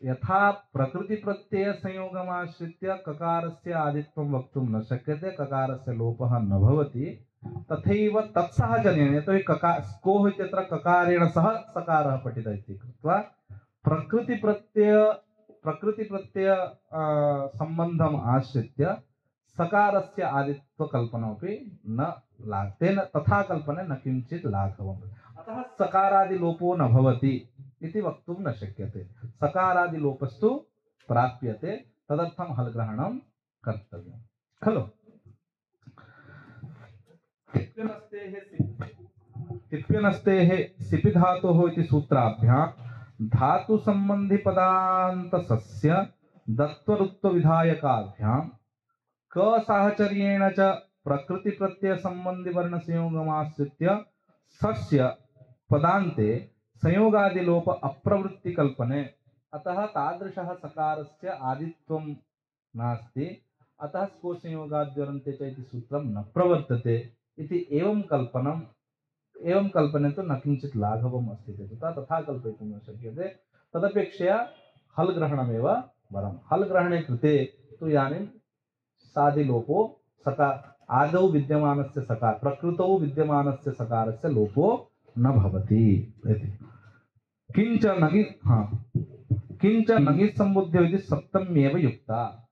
यथा प्रकृति प्रत्यय संयोगमाश्रित्य ककारस्य आदित्वं वक्तुं न शक्यते, ककारस्य लोपः न भवति, तथैव तत्साहचर्येण, यतोहि स्कोः इत्यत्र ककारेण सह सकारः पठितः इति कृत्वा प्रकृति प्रत्यय संबंधम् आश्रित्य सकारस्य आदित्वकल्पनमपि न तेन तथा कल्पने न किंचित् लाघवम्। अतः सकारादिलोपो न भवति इति वक्तुं न शक्यते। सकारादिलोपस्तु प्राप्यते, तदर्थं हलग्रहणं कर्तव्यं खलु। तिप्यनस्तेः सिपि धातोः इति सूत्राभ्यां धातु संबंधी पदान्तसस्य दत्वऋत्व विधायकाभ्यां क साहचर्येण च प्रकृति प्रत्यय संबंधी वर्ण संयोगमाश्रित्य सस्य पदान्ते संयोगादि लोप अप्रवृत्ति कल्पने। अतः तादृशः सकारस्य आदित्वं नास्ति, अतः स्को संयोगाद्योरन्ते च इति सूत्रं न प्रवर्तते इति एवं कल्पने तो न किंचित् लाघवम् अस्ति चेत् तथा कल्पयितुं न शक्यते। तदपेक्षया हल ग्रहणमेव वरम्। हल ग्रहणे कृते तु इदानीं सादिलोपो आदौ विद्यमानस्य सकार प्रकृतौ विद्यमानस्य सकारस्य लोपो न भवति इति। किंच नगि सम्बुद्ध्यो इति सप्तम्येव युक्ता।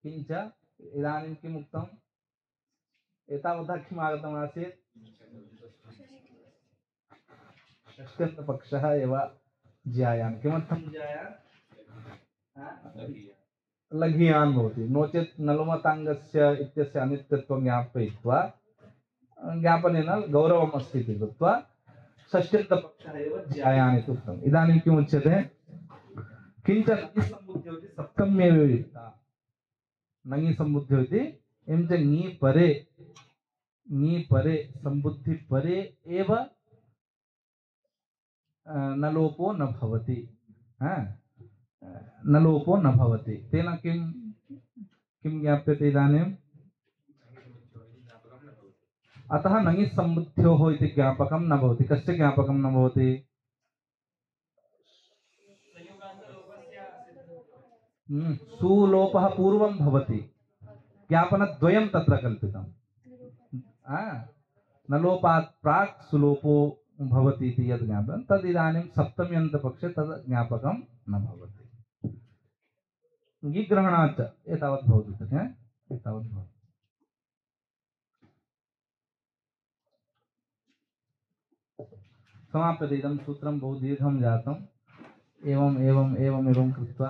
किंच इदानीं किम् उक्तम्? एतावता किम् आगतमासीत्? षष्ट्यन्तपक्षः एव ज्यायान् किमर्थं ज्यायान् लघीयान् भवति नो चेत् नलुमताङ्गस्य इत्यस्य अनित्यत्वं ज्ञापयित्वा ज्ञापनेन गौरवम् अस्ति इति कृत्वा षष्ट्यन्तपक्षः एव ज्यायान् इति उक्तम् इदानीं किमुच्यते किञ्च नङि सम्बुद्ध्यो इति सप्तम्येव युक्ता नङि सम्बुद्ध्यो इति एवं च ङी परे सम्बुद्धि परे एव न लोपो न भवति न लोपो न भवति तेन किं ज्ञाप्यते इदानीम् अतः नङि सम्बुद्ध्योः इति ज्ञापकं न भवति कस्य ज्ञापकं न भवति सुलोपः पूर्वं भवति ज्ञापनद्वयं तत्र कल्पितं न लोपात् प्राक् सुलोपो भवति इति यद् ज्ञापनं तद् इदानीं सप्तम्यन्तपक्षे तद् ज्ञापकं न भवति ङिग्रहणात् एतावत् भवति तत् एतावत् भवति समाप्यते इदं सूत्रं बहु दीर्घं जातम् एवं कृत्वा